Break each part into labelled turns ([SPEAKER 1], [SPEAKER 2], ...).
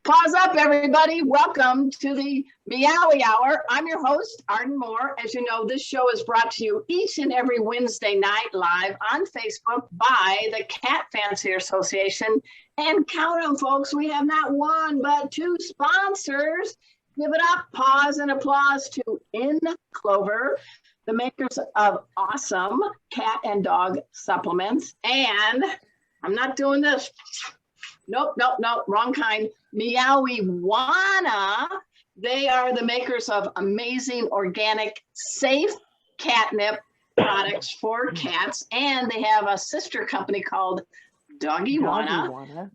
[SPEAKER 1] Pause up, everybody. Welcome to the Meowy Hour. I'm your host, Arden Moore. As you know, this show is brought to you each and every Wednesday night live on Facebook by the Cat Fancier Association. And count them, folks. We have not one, but two sponsors. Give it up, pause, and applause to In Clover, the makers of awesome cat and dog supplements. And I'm not doing this. Nope, wrong kind. Meowy Wanna. They are the makers of amazing, organic, safe catnip products for cats. And they have a sister company called Doggy Wanna.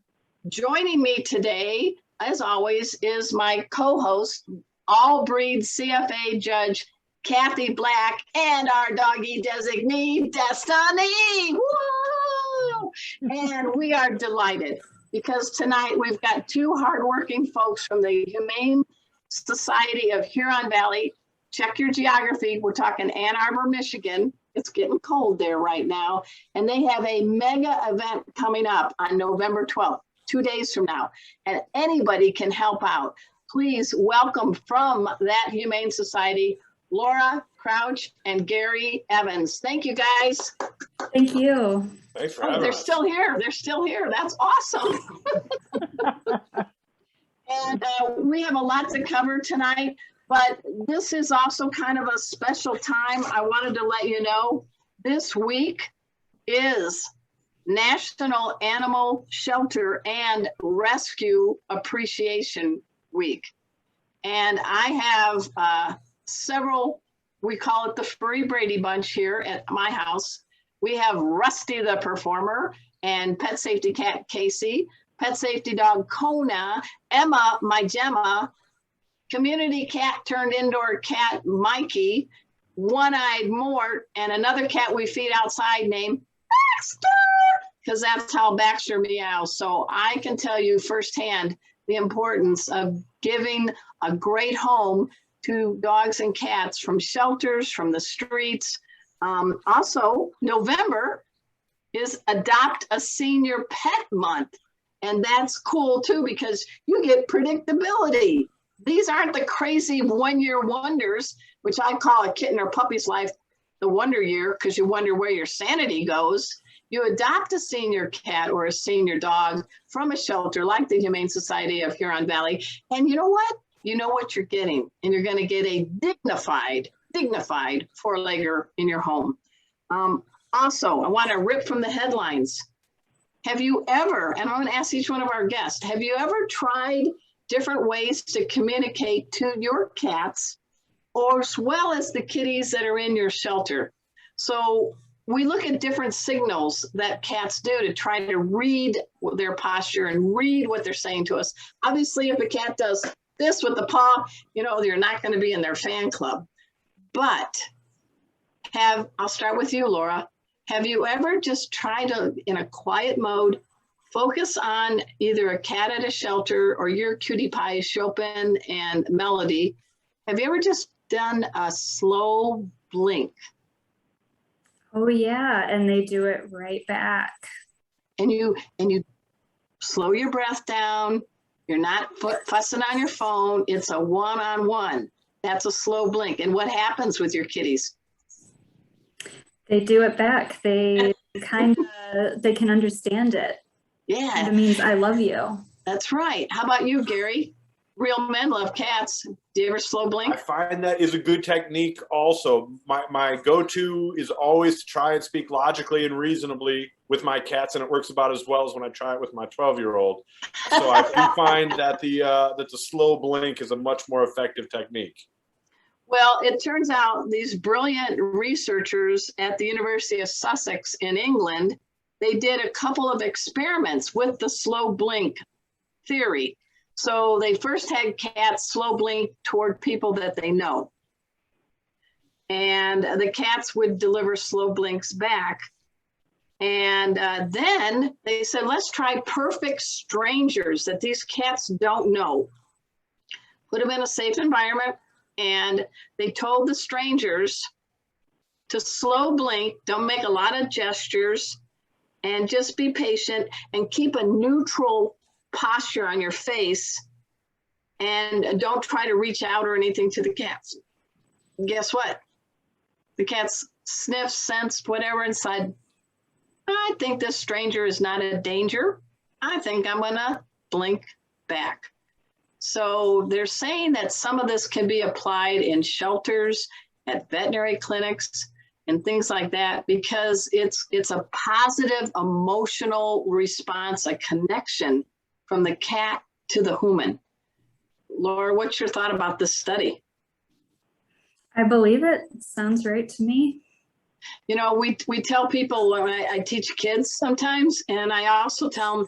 [SPEAKER 1] Joining me today, as always, is my co-host, all breed CFA judge, Kathy Black, and our doggy designee, Destiny. Woo! And we are delighted, because tonight we've got two hardworking folks from the Humane Society of Huron Valley. Check your geography. We're talking Ann Arbor, Michigan. It's getting cold there right now. And they have a mega event coming up on November 12th, 2 days from now. And anybody can help out. Please welcome from that Humane Society, Laura Crouch and Gary Evans. Thank you, guys.
[SPEAKER 2] Thank you.
[SPEAKER 3] Thanks for having us.
[SPEAKER 1] They're still here. They're still here. That's awesome. And we have a lot to cover tonight, but this is also kind of a special time. I wanted to let you know this week is National Animal Shelter and Rescue Appreciation Week. And I have several, we call it the Furry Brady Bunch here at my house. We have Rusty the Performer and Pet Safety Cat Casey, Pet Safety Dog Kona, Emma, my Gemma, Community Cat turned Indoor Cat Mikey, One-Eyed Mort, and another cat we feed outside named Baxter, because that's how Baxter meows. So I can tell you firsthand the importance of giving a great home to dogs and cats from shelters, from the streets. Also, November is Adopt a Senior Pet Month. And that's cool too, because you get predictability. These aren't the crazy one-year wonders, which I call a kitten or puppy's life the wonder year, because you wonder where your sanity goes. You adopt a senior cat or a senior dog from a shelter like the Humane Society of Huron Valley. And you know what? You know what you're getting, and you're going to get a dignified four-legger in your home. Also, I want to rip from the headlines. Have you ever, and I'm going to ask each one of our guests, have you ever tried different ways to communicate to your cats, or as well as the kitties that are in your shelter? So we look at different signals that cats do to try to read their posture and read what they're saying to us. Obviously, if a cat does this with the paw, you know, you're not going to be in their fan club. But I'll start with you, Laura. Have you ever just tried to, in a quiet mode, focus on either a cat at a shelter or your cutie pie, Chopin and Melody? Have you ever just done a slow blink?
[SPEAKER 2] Oh yeah, and they do it right back.
[SPEAKER 1] And you slow your breath down. You're not fussing on your phone. It's a one-on-one. That's a slow blink. And what happens with your kitties?
[SPEAKER 2] They do it back. They they can understand it.
[SPEAKER 1] Yeah.
[SPEAKER 2] It means I love you.
[SPEAKER 1] That's right. How about you, Gary? Real men love cats. Do you ever slow blink?
[SPEAKER 3] I find that is a good technique also. My go-to is always to try and speak logically and reasonably with my cats, and it works about as well as when I try it with my 12-year-old. So I do find that the slow blink is a much more effective technique.
[SPEAKER 1] Well, it turns out these brilliant researchers at the University of Sussex in England, they did a couple of experiments with the slow blink theory. So they first had cats slow blink toward people that they know. And the cats would deliver slow blinks back. And then they said, let's try perfect strangers that these cats don't know. Put them in a safe environment. And they told the strangers to slow blink, don't make a lot of gestures, and just be patient and keep a neutral posture on your face and don't try to reach out or anything to the cats. Guess what? The cats sniffed, sensed, whatever, and said, I think this stranger is not a danger. I think I'm gonna blink back. So they're saying that some of this can be applied in shelters, at veterinary clinics, and things like that, because it's a positive emotional response, a connection from the cat to the human. Laura, what's your thought about this study?
[SPEAKER 2] I believe it. Sounds right to me.
[SPEAKER 1] You know, we tell people when I teach kids sometimes, and I also tell them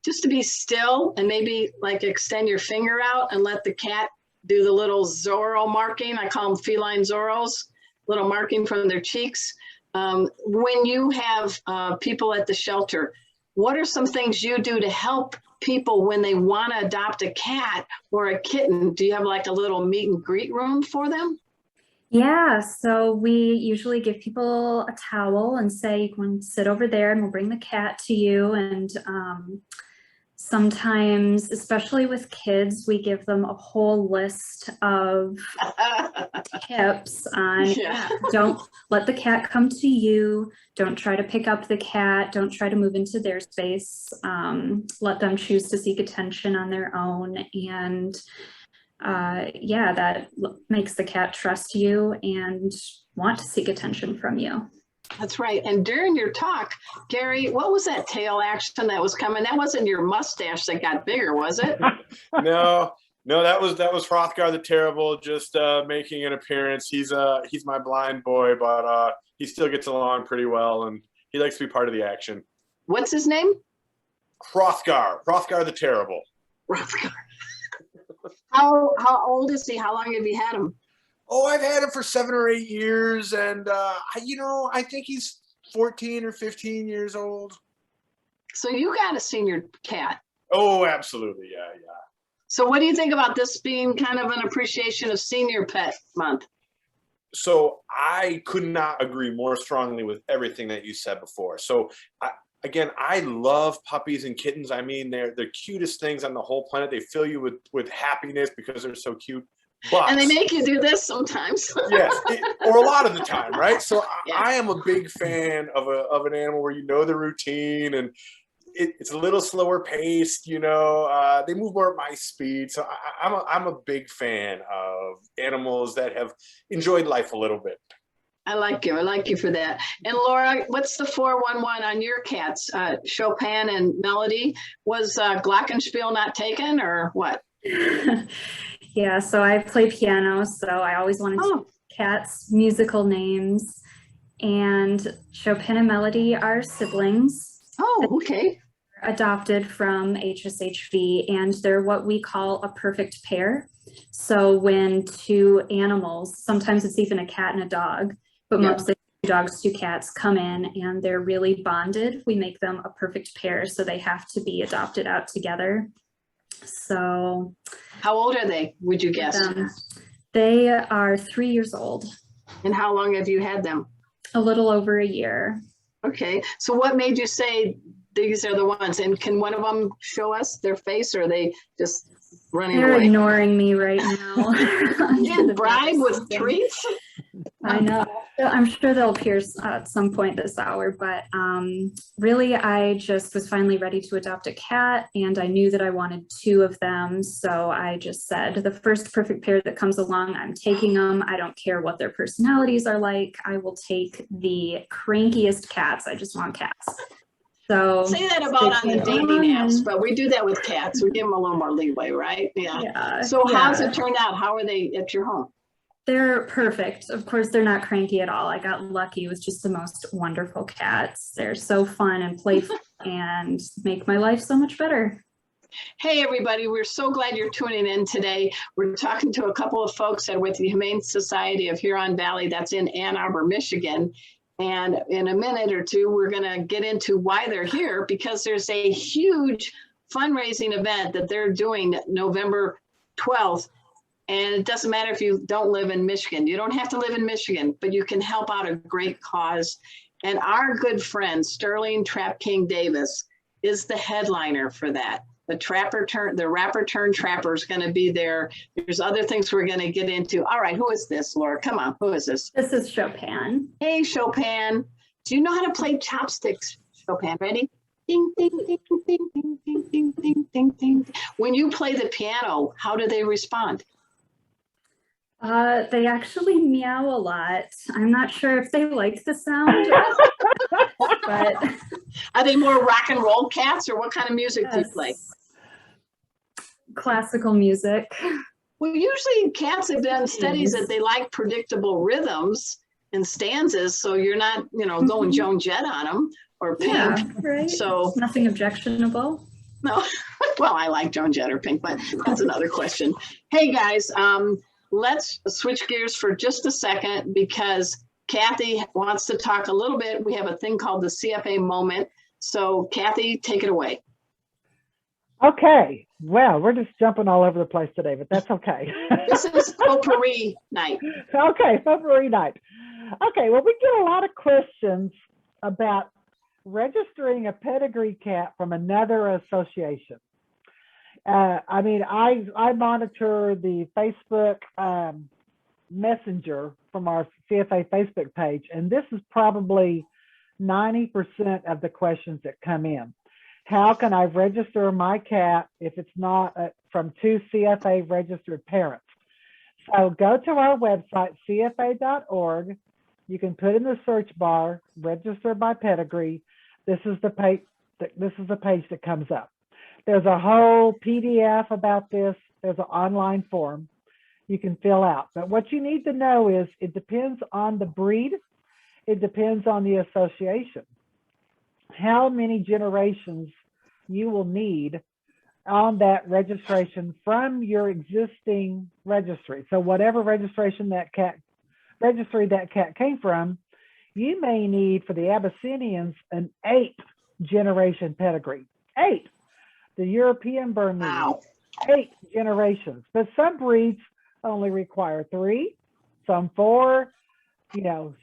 [SPEAKER 1] just to be still and maybe like extend your finger out and let the cat do the little Zorro marking. I call them feline Zorros, little marking from their cheeks. When you have people at the shelter, what are some things you do to help people when they want to adopt a cat or a kitten? Do you have like a little meet and greet room for them?
[SPEAKER 2] Yeah, so we usually give people a towel and say, you can sit over there and we'll bring the cat to you. And sometimes, especially with kids, we give them a whole list of tips on don't let the cat come to you. Don't try to pick up the cat. Don't try to move into their space. Let them choose to seek attention on their own. And yeah, that makes the cat trust you and want to seek attention from you.
[SPEAKER 1] That's right. And during your talk, Gary, what was that tail action that was coming? That wasn't your mustache that got bigger, was it?
[SPEAKER 3] No, that was Hrothgar the Terrible just making an appearance. He's my blind boy, but he still gets along pretty well, and he likes to be part of the action.
[SPEAKER 1] What's his name?
[SPEAKER 3] Hrothgar the Terrible.
[SPEAKER 1] Hrothgar. How old is he? How long have you had him?
[SPEAKER 3] Oh, I've had him for 7 or 8 years, and I think he's 14 or 15 years old.
[SPEAKER 1] So you got a senior cat.
[SPEAKER 3] Oh, absolutely, yeah.
[SPEAKER 1] So what do you think about this being kind of an appreciation of Senior Pet Month?
[SPEAKER 3] So I could not agree more strongly with everything that you said before. So I love puppies and kittens. I mean, they're the cutest things on the whole planet. They fill you with happiness because they're so cute. But,
[SPEAKER 1] and they make you do this sometimes.
[SPEAKER 3] Yes, or a lot of the time, right? So yeah. I am a big fan of an animal where you know the routine and it's a little slower paced. You know, they move more at my speed. So I'm a big fan of animals that have enjoyed life a little bit.
[SPEAKER 1] I like you for that. And Laura, what's the 411 on your cats? Chopin and Melody. Was Glockenspiel not taken or what?
[SPEAKER 2] Yeah, so I play piano, so I always wanted to cats' musical names. And Chopin and Melody are siblings.
[SPEAKER 1] Oh, okay.
[SPEAKER 2] Adopted from HSHV, and they're what we call a perfect pair. So when two animals, sometimes it's even a cat and a dog, but mostly 2 dogs, 2 cats come in and they're really bonded, we make them a perfect pair, so they have to be adopted out together. So
[SPEAKER 1] how old are they, would you guess?
[SPEAKER 2] They are 3 years old.
[SPEAKER 1] And how long have you had them?
[SPEAKER 2] A little over a year.
[SPEAKER 1] Okay, so what made you say these are the ones? And can one of them show us their face, or are they just running away?
[SPEAKER 2] They're ignoring me right now.
[SPEAKER 1] You bribe with treats?
[SPEAKER 2] I know. I'm sure they'll appear at some point this hour, but really I just was finally ready to adopt a cat, and I knew that I wanted 2 of them. So I just said, the first perfect pair that comes along, I'm taking them. I don't care what their personalities are like. I will take the crankiest cats. I just want cats. So
[SPEAKER 1] say that about on the dating apps, but we do that with cats. We give them a little more leeway, right? Yeah. So how's it turned out? How are they at your home?
[SPEAKER 2] They're perfect. Of course, they're not cranky at all. I got lucky with just the most wonderful cats. They're so fun and playful and make my life so much better.
[SPEAKER 1] Hey, everybody. We're so glad you're tuning in today. We're talking to a couple of folks that are with the Humane Society of Huron Valley. That's in Ann Arbor, Michigan. And in a minute or two, we're going to get into why they're here, because there's a huge fundraising event that they're doing November 12th. And it doesn't matter if you don't live in Michigan. You don't have to live in Michigan, but you can help out a great cause. And our good friend, Sterling Trap King Davis, is the headliner for that. The rapper turned trapper is going to be there. There's other things we're going to get into. All right, who is this, Laura? Come on, who is this?
[SPEAKER 2] This is Chopin.
[SPEAKER 1] Hey, Chopin. Do you know how to play chopsticks, Chopin? Ready? Ding, ding, ding, ding, ding, ding, ding, ding, ding, ding. When you play the piano, how do they respond?
[SPEAKER 2] They actually meow a lot. I'm not sure if they like the sound, but
[SPEAKER 1] Are they more rock and roll cats, or what kind of music do you play?
[SPEAKER 2] Classical music.
[SPEAKER 1] Well, usually cats have done studies that they like predictable rhythms and stanzas, so you're not, going Joan Jett on them or Pink.
[SPEAKER 2] Yeah, right.
[SPEAKER 1] So
[SPEAKER 2] Nothing objectionable.
[SPEAKER 1] no, well, I like Joan Jett or Pink, but that's another question. Hey guys, let's switch gears for just a second because Kathy wants to talk a little bit. We have a thing called the CFA moment. So Kathy, take it away.
[SPEAKER 4] Okay. Well, we're just jumping all over the place today, but that's okay.
[SPEAKER 1] This is potpourri night.
[SPEAKER 4] Okay, potpourri night. Okay, well, we get a lot of questions about registering a pedigree cat from another association. I monitor the Facebook Messenger from our CFA Facebook page, and this is probably 90% of the questions that come in. How can I register my cat if it's not from two CFA registered parents? So go to our website, cfa.org. You can put in the search bar, register by pedigree. This is the page. This is the page that comes up. There's a whole PDF about this. There's an online form you can fill out. But what you need to know is it depends on the breed. It depends on the association. How many generations you will need on that registration from your existing registry. So whatever registry that cat came from, you may need for the Abyssinians an 8th generation pedigree. 8. The European Burmese,
[SPEAKER 1] Wow.
[SPEAKER 4] 8 generations. But some breeds only require 3, some 4,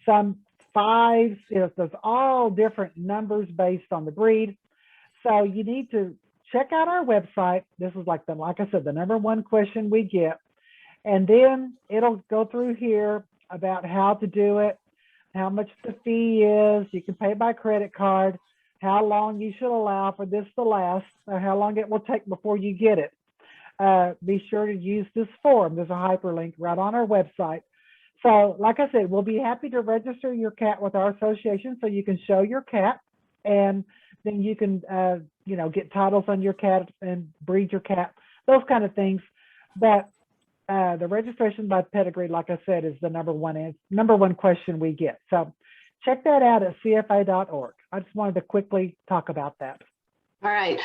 [SPEAKER 4] some 5. There's all different numbers based on the breed. So you need to check out our website. This is like I said, the #1 question we get. And then it'll go through here about how to do it, how much the fee is. You can pay by credit card, how long you should allow for this to last, or how long it will take before you get it. Be sure to use this form. There's a hyperlink right on our website. So like I said, we'll be happy to register your cat with our association so you can show your cat, and then you can get titles on your cat and breed your cat, those kind of things. But the registration by pedigree, like I said, is the number one question we get. So check that out at cfa.org. I just wanted to quickly talk about that.
[SPEAKER 1] All right.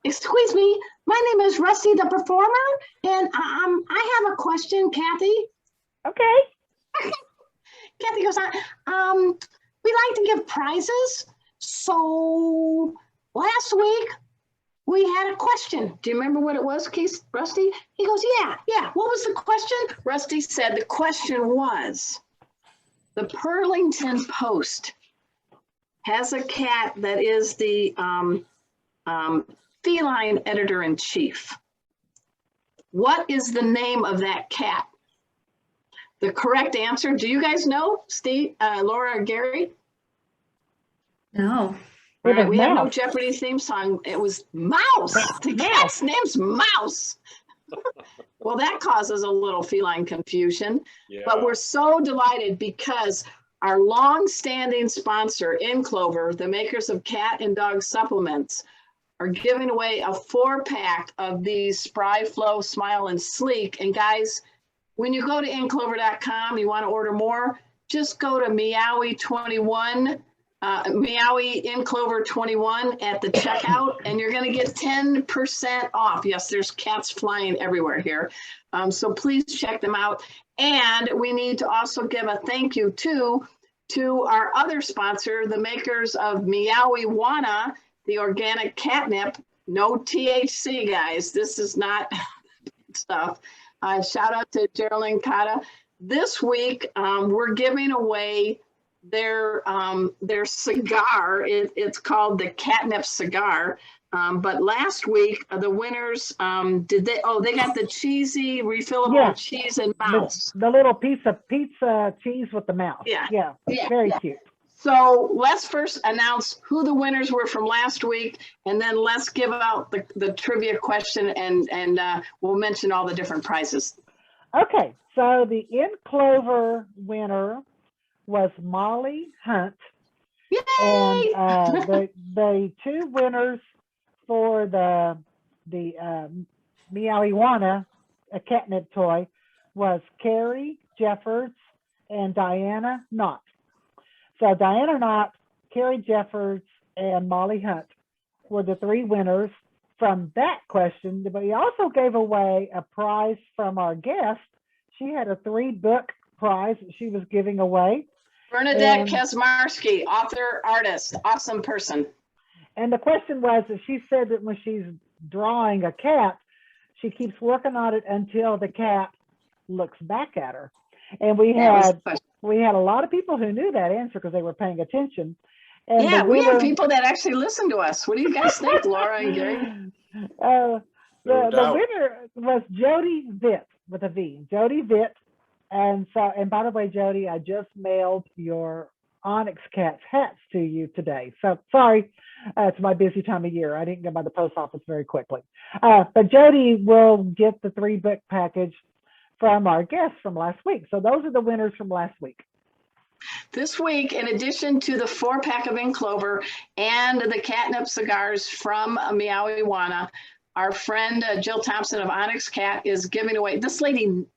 [SPEAKER 1] Excuse me. My name is Rusty the Performer, and I have a question, Kathy.
[SPEAKER 4] Okay.
[SPEAKER 1] Kathy goes on. We like to give prizes. So last week we had a question. Do you remember what it was, Keith, Rusty? He goes, yeah. What was the question? Rusty said the question was, the Burlington Post has a cat that is the feline editor-in-chief. What is the name of that cat? The correct answer, do you guys know, Steve, Laura, or Gary?
[SPEAKER 2] No.
[SPEAKER 1] All right, we have no Jeopardy theme song. It was Mouse. The cat's name's Mouse. Well, that causes a little feline confusion, but we're so delighted because our long-standing sponsor, Clover, the makers of cat and dog supplements, are giving away a 4-pack of these Spry, Flow, Smile, and Sleek. And guys, when you go to inclover.com, you want to order more, just go to Meowy 21, Meowy Inclover 21 at the checkout, and you're going to get 10% off. Yes, there's cats flying everywhere here. So please check them out. And we need to also give a thank you to our other sponsor, the makers of Meowy Wana, the organic catnip. No THC, guys. This is not stuff. Shout out to Geraldine Cotta. This week, we're giving away their cigar. It's called the Catnip Cigar. But last week, the winners, they got the cheesy refillable
[SPEAKER 4] Yeah.
[SPEAKER 1] cheese and mouse.
[SPEAKER 4] The little piece of pizza cheese with the mouse.
[SPEAKER 1] Yeah.
[SPEAKER 4] Yeah.
[SPEAKER 1] Yeah,
[SPEAKER 4] Very
[SPEAKER 1] yeah.
[SPEAKER 4] cute.
[SPEAKER 1] So let's first announce who the winners were from last week, and then let's give out the trivia question, and we'll mention all the different prizes.
[SPEAKER 4] Okay. So the In Clover winner was Molly Hunt.
[SPEAKER 1] Yay!
[SPEAKER 4] And the two winners for the Meowy, a catnip toy, was Carrie Jeffords and Diana Knott. So Diana Knott, Carrie Jeffords, and Molly Hunt were the three winners from that question. But we also gave away a prize from our guest. She had a 3-book prize that she was giving away.
[SPEAKER 1] Bernadette Kaczmarski, author, artist, awesome person.
[SPEAKER 4] And the question was that she said that when she's drawing a cat, she keeps working on it until the cat looks back at her. And we had a lot of people who knew that answer because they were paying attention. And
[SPEAKER 1] yeah, we have people that actually listen to us. What do you guys think, Laura and Gary?
[SPEAKER 4] The winner was Jody Vitt with a V. Jody Vitt. And by the way, Jody, I just mailed your Onyx Cats hats to you today. So sorry, it's my busy time of year. I didn't get by the post office very quickly. But Jody will get the 3-book package from our guests from last week. So those are the winners from last week.
[SPEAKER 1] This week, in addition to the 4-pack of In Clover and the catnip cigars from Meowy, our friend Jill Thompson of Onyx Cat is giving away. This lady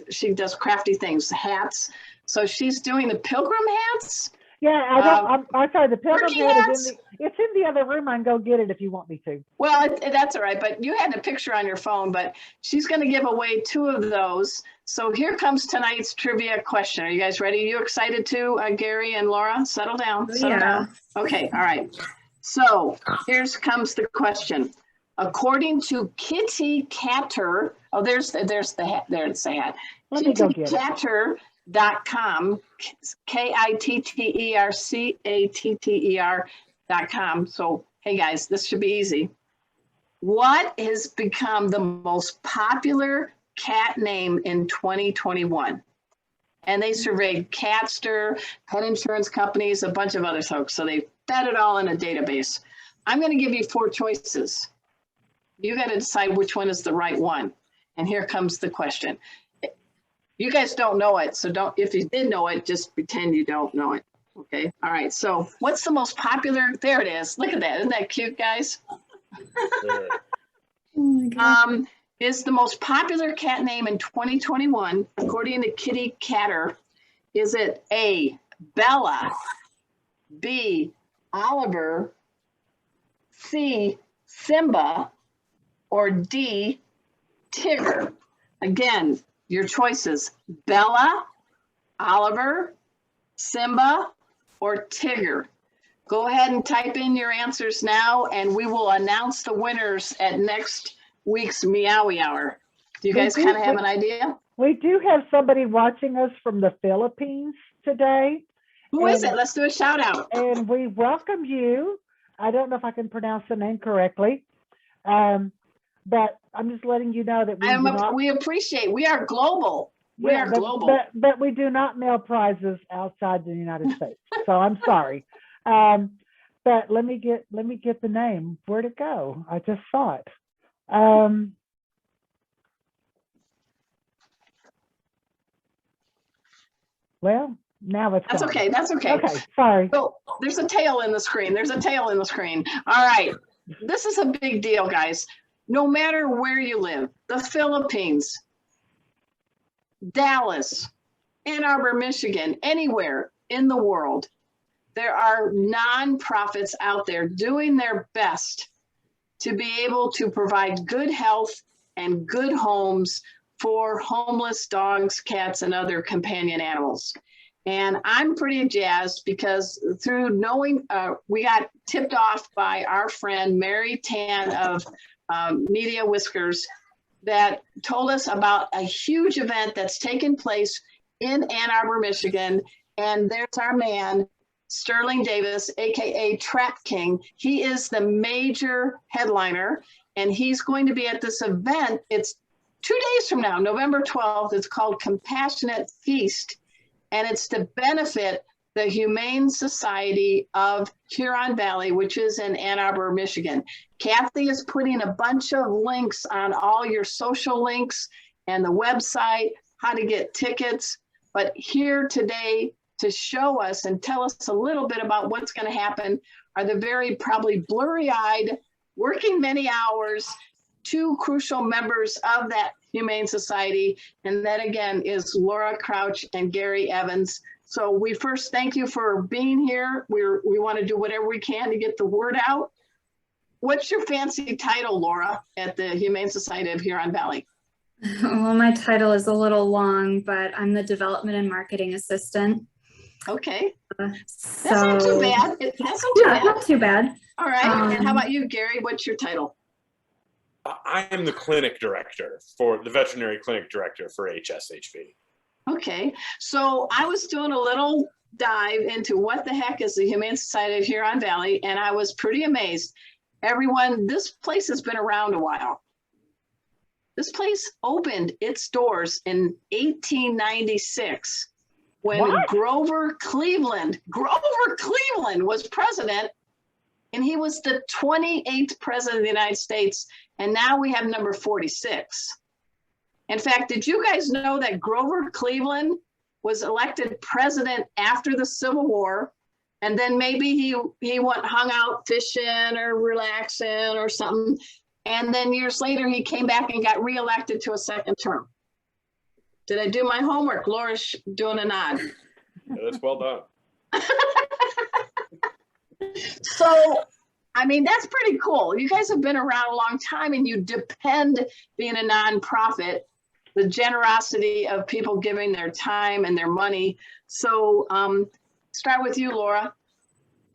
[SPEAKER 1] she does crafty things, hats. So she's doing the pilgrim hats.
[SPEAKER 4] Yeah, I'm sorry. The pilgrim hat is it's in the other room. I can go get it if you want me to.
[SPEAKER 1] Well, that's all right. But you had a picture on your phone. But she's going to give away 2 of those. So here comes tonight's trivia question. Are you guys ready? Are you excited too, Gary and Laura? Settle down. Settle down. Okay. All right. So here comes the question. According to Kitty Catter, there's the hat. There's the hat.
[SPEAKER 4] Let me go get it.
[SPEAKER 1] kittycatter.com, KITTERCATTER.com. So, hey guys, this should be easy. What has become the most popular cat name in 2021? And they surveyed Catster, pet insurance companies, a bunch of other folks. So they fed it all in a database. I'm going to give you 4 choices. You got to decide which one is the right one. And here comes the question. You guys don't know it, so if you did know it, just pretend you don't know it. Okay. All right. So what's the most popular? There it is. Look at that. Isn't that cute, guys?
[SPEAKER 2] Oh my God.
[SPEAKER 1] Is the most popular cat name in 2021, according to Kitty Catter, is it A, Bella, B, Oliver, C, Simba, or D, Tigger? Again, your choices: Bella, Oliver, Simba, or Tigger. Go ahead and type in your answers now, and we will announce the winners at next week's Meowy Hour. Do you guys kind of have an idea?
[SPEAKER 4] We do have somebody watching us from the Philippines today.
[SPEAKER 1] Who is it? Let's do a shout out.
[SPEAKER 4] And we welcome you. I don't know if I can pronounce the name correctly. But I'm just letting you know that
[SPEAKER 1] we appreciate. We are global. We are global.
[SPEAKER 4] But we do not mail prizes outside the United States. So I'm sorry. But let me get the name. Where'd it go? I just saw it. Well, now it's
[SPEAKER 1] That's
[SPEAKER 4] gone.
[SPEAKER 1] okay. That's okay.
[SPEAKER 4] Okay, sorry.
[SPEAKER 1] So there's a tail in the screen. There's a tail in the screen. All right. This is a big deal, guys. No matter where you live, the Philippines, Dallas, Ann Arbor, Michigan, anywhere in the world, there are nonprofits out there doing their best to be able to provide good health and good homes for homeless dogs, cats, and other companion animals. And I'm pretty jazzed because through knowing, we got tipped off by our friend Mary Tan of Media Whiskers that told us about a huge event that's taken place in Ann Arbor, Michigan. And there's our man, Sterling Davis, AKA Trap King. He is the major headliner, and he's going to be at this event. It's 2 days from now, November 12th. It's called Compassionate Feast, and it's to benefit the Humane Society of Huron Valley, which is in Ann Arbor, Michigan. Kathy is putting a bunch of links on all your social links and the website, how to get tickets. But here today to show us and tell us a little bit about what's going to happen are the very probably blurry-eyed, working many hours, two crucial members of that Humane Society. And that again is Laura Crouch and Gary Evans. So we first thank you for being here. We want to do whatever we can to get the word out. What's your fancy title, Laura, at the Humane Society of Huron Valley?
[SPEAKER 2] Well, my title is a little long, but I'm the Development and Marketing Assistant.
[SPEAKER 1] Okay. That's
[SPEAKER 2] So,
[SPEAKER 1] not too bad. That's not too
[SPEAKER 2] yeah,
[SPEAKER 1] bad.
[SPEAKER 2] not too bad.
[SPEAKER 1] All right. And how about you, Gary? What's your title?
[SPEAKER 3] I am the clinic director for the veterinary clinic director for HSHV.
[SPEAKER 1] Okay. So I was doing a little dive into what the heck is the Humane Society of Huron Valley, and I was pretty amazed. Everyone, this place has been around a while. This place opened its doors in 1896 when
[SPEAKER 4] What?
[SPEAKER 1] Grover Cleveland was president, and he was the 28th president of the United States, and now we have number 46. In fact, did you guys know that Grover Cleveland was elected president after the Civil War, and then maybe he went hung out fishing or relaxing or something, and then years later he came back and got reelected to a second term? Did I do my homework? Laura's doing a nod.
[SPEAKER 3] Yeah, that's well done.
[SPEAKER 1] So, I mean, that's pretty cool. You guys have been around a long time, and you depend, being a nonprofit, the generosity of people giving their time and their money. So start with you, Laura.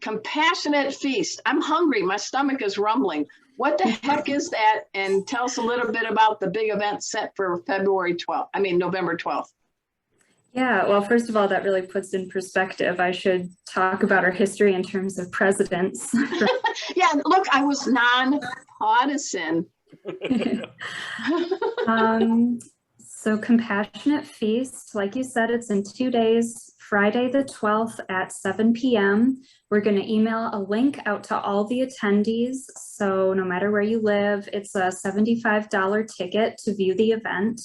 [SPEAKER 1] Compassionate Feast. I'm hungry. My stomach is rumbling. What the heck is that? And tell us a little bit about the big event set for November 12th.
[SPEAKER 2] Yeah, well, first of all, that really puts in perspective. I should talk about our history in terms of presidents.
[SPEAKER 1] Yeah, look, I was non-partisan.
[SPEAKER 2] So Compassionate Feast, like you said, it's in 2 days, Friday the 12th at 7 p.m. We're going to email a link out to all the attendees. So no matter where you live, it's a $75 ticket to view the event.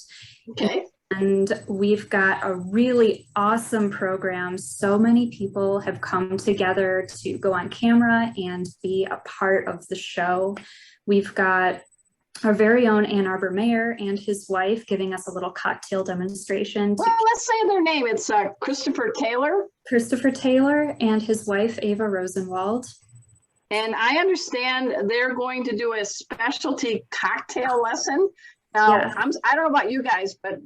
[SPEAKER 1] Okay.
[SPEAKER 2] And we've got a really awesome program. So many people have come together to go on camera and be a part of the show. We've got our very own Ann Arbor mayor and his wife giving us a little cocktail demonstration.
[SPEAKER 1] Well, let's say their name. It's Christopher Taylor.
[SPEAKER 2] Christopher Taylor and his wife, Ava Rosenwald.
[SPEAKER 1] And I understand they're going to do a specialty cocktail lesson. Now,
[SPEAKER 2] Yeah.
[SPEAKER 1] I don't know about you guys, but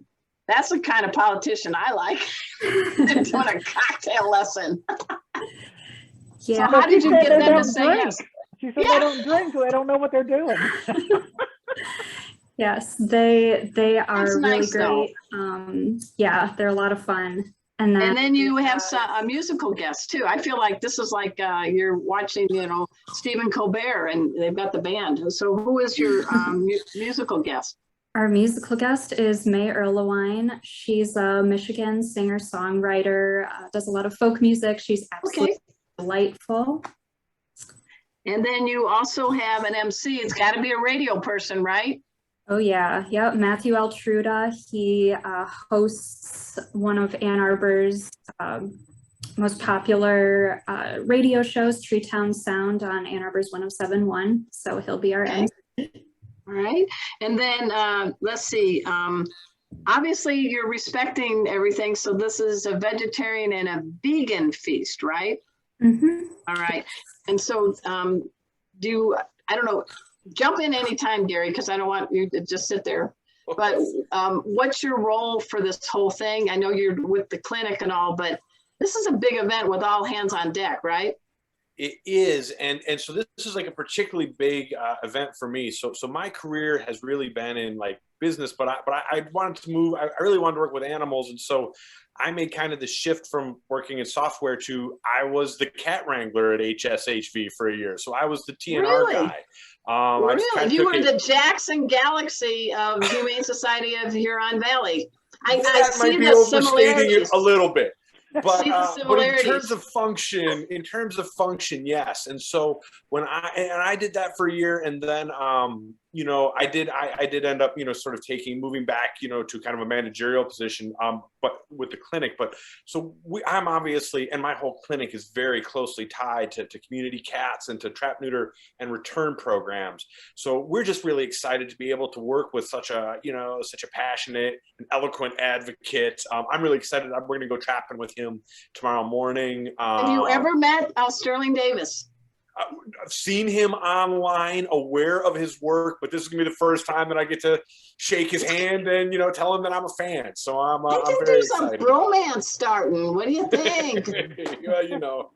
[SPEAKER 1] that's the kind of politician I like. They're doing a cocktail lesson.
[SPEAKER 2] Yeah.
[SPEAKER 1] So how did you
[SPEAKER 4] She said
[SPEAKER 1] get
[SPEAKER 4] they
[SPEAKER 1] them to
[SPEAKER 4] don't
[SPEAKER 1] say
[SPEAKER 4] drink.
[SPEAKER 1] yes?
[SPEAKER 4] She said
[SPEAKER 1] Yeah.
[SPEAKER 4] they don't drink, so they don't know what they're doing.
[SPEAKER 2] Yes, they are
[SPEAKER 1] That's
[SPEAKER 2] really
[SPEAKER 1] nice, though.
[SPEAKER 2] great. Yeah, they're a lot of fun. And
[SPEAKER 1] And then you have a musical guest too. I feel like this is like you're watching, Stephen Colbert, and they've got the band. So who is your musical guest?
[SPEAKER 2] our musical guest is Mae Erlewein. She's a Michigan singer-songwriter, does a lot of folk music. She's absolutely delightful.
[SPEAKER 1] And then you also have an MC. It's got to be a radio person, right?
[SPEAKER 2] Oh yeah, yep. Matthew Altruda. He hosts one of Ann Arbor's most popular radio shows, Treetown Sound, on Ann Arbor's 107.1. So he'll be our
[SPEAKER 1] Okay.
[SPEAKER 2] MC.
[SPEAKER 1] All right. And then let's see. Obviously, you're respecting everything. So this is a vegetarian and a vegan feast, right?
[SPEAKER 2] Mm-hmm.
[SPEAKER 1] All right. And so I don't know, jump in anytime, Gary, because I don't want you to just sit there. But what's your role for this whole thing? I know you're with the clinic and all, but this is a big event with all hands on deck, right?
[SPEAKER 3] It is, and so this is like a particularly big event for me. So my career has really been in like business, but I wanted to move. I really wanted to work with animals, and so I made kind of the shift from working in software to I was the cat wrangler at HSHV for a year. So I was the TNR
[SPEAKER 1] Really?
[SPEAKER 3] guy. I just kind
[SPEAKER 1] Really?
[SPEAKER 3] of
[SPEAKER 1] You
[SPEAKER 3] took
[SPEAKER 1] were
[SPEAKER 3] it.
[SPEAKER 1] the Jackson Galaxy of Humane Society of Huron Valley. I
[SPEAKER 3] That
[SPEAKER 1] see
[SPEAKER 3] might be
[SPEAKER 1] the
[SPEAKER 3] overstating
[SPEAKER 1] similarities.
[SPEAKER 3] it a little bit. But
[SPEAKER 1] See the
[SPEAKER 3] but in
[SPEAKER 1] similarities.
[SPEAKER 3] terms of function, yes. And so when I did that for a year, and then you know, I did end up, you know, sort of moving back, you know, to kind of a managerial position, but with the clinic. But so I'm obviously, and my whole clinic is very closely tied to community cats and to trap, neuter, and return programs. So we're just really excited to be able to work with such a, you know, such a passionate and eloquent advocate. I'm really excited. We're going to go trapping with him tomorrow morning.
[SPEAKER 1] Have you ever met Sterling Davis?
[SPEAKER 3] I've seen him online, aware of his work, but this is gonna be the first time that I get to shake his hand and, you know, tell him that I'm a fan. So I'm very
[SPEAKER 1] There's some
[SPEAKER 3] excited.
[SPEAKER 1] romance starting. What do you think?
[SPEAKER 3] Well, you know.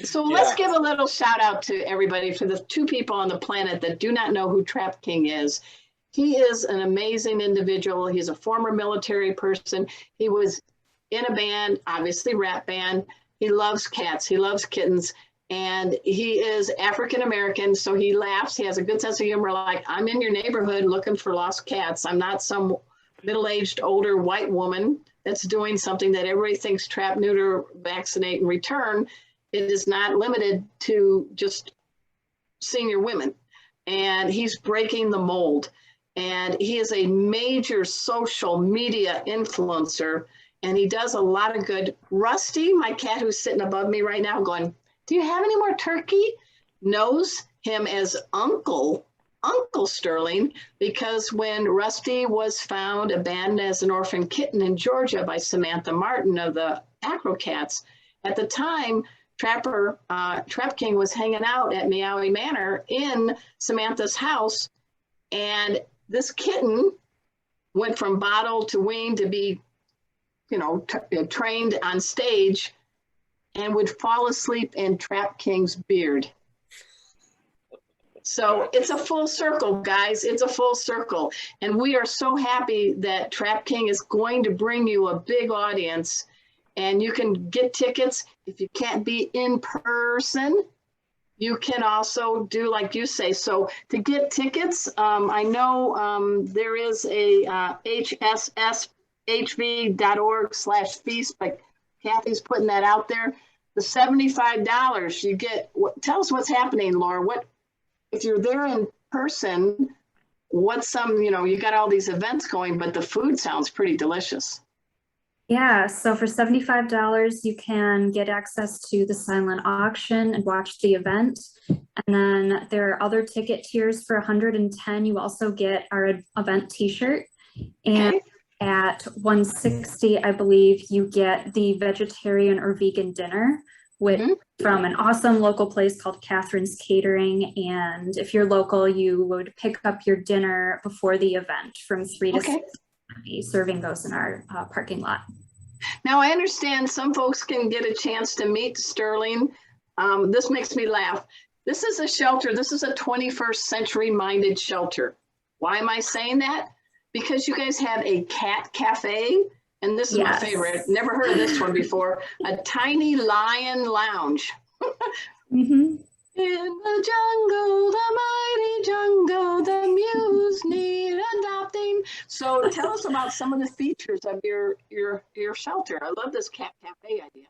[SPEAKER 1] So let's give a little shout out to everybody, for the 2 people on the planet that do not know who Trap King is. He is an amazing individual. He's a former military person. He was in a band, obviously rap band. He loves cats. He loves kittens. And he is African-American, so he laughs. He has a good sense of humor, like, I'm in your neighborhood looking for lost cats. I'm not some middle-aged, older white woman that's doing something that everybody thinks trap, neuter, vaccinate, and return. It is not limited to just senior women. And he's breaking the mold. And he is a major social media influencer, and he does a lot of good. Rusty, my cat who's sitting above me right now going, do you have any more turkey? Knows him as Uncle Sterling, because when Rusty was found abandoned as an orphan kitten in Georgia by Samantha Martin of the Acro Cats, at the time, Trap King was hanging out at Meowy Manor in Samantha's house, and this kitten went from bottle to wean to be, you know, trained on stage, and would fall asleep in Trap King's beard. So it's a full circle, guys. It's a full circle. And we are so happy that Trap King is going to bring you a big audience, and you can get tickets. If you can't be in person, you can also do like you say. So to get tickets, I know there is a hsshv.org/feast, but Kathy's putting that out there. The $75 you get. Tell us what's happening, Laura. What if you're there in person? What's you know, you got all these events going, but the food sounds pretty delicious.
[SPEAKER 2] Yeah, so for $75, you can get access to the silent auction and watch the event. And then there are other ticket tiers for $110. You also get our event t-shirt. And
[SPEAKER 1] Okay.
[SPEAKER 2] at $160, I believe, you get the vegetarian or vegan dinner from an awesome local place called Catherine's Catering. And if you're local, you would pick up your dinner before the event from 3 to 6. Serving those in our parking lot.
[SPEAKER 1] Now, I understand some folks can get a chance to meet Sterling. This makes me laugh. This is a shelter. This is a 21st century minded shelter. Why am I saying that? Because you guys have a cat cafe, and this is my favorite. Never heard of this one before. A tiny lion lounge. In the jungle, the mighty jungle, the muse need adopting. So tell us about some of the features of your shelter. I love this cat cafe idea.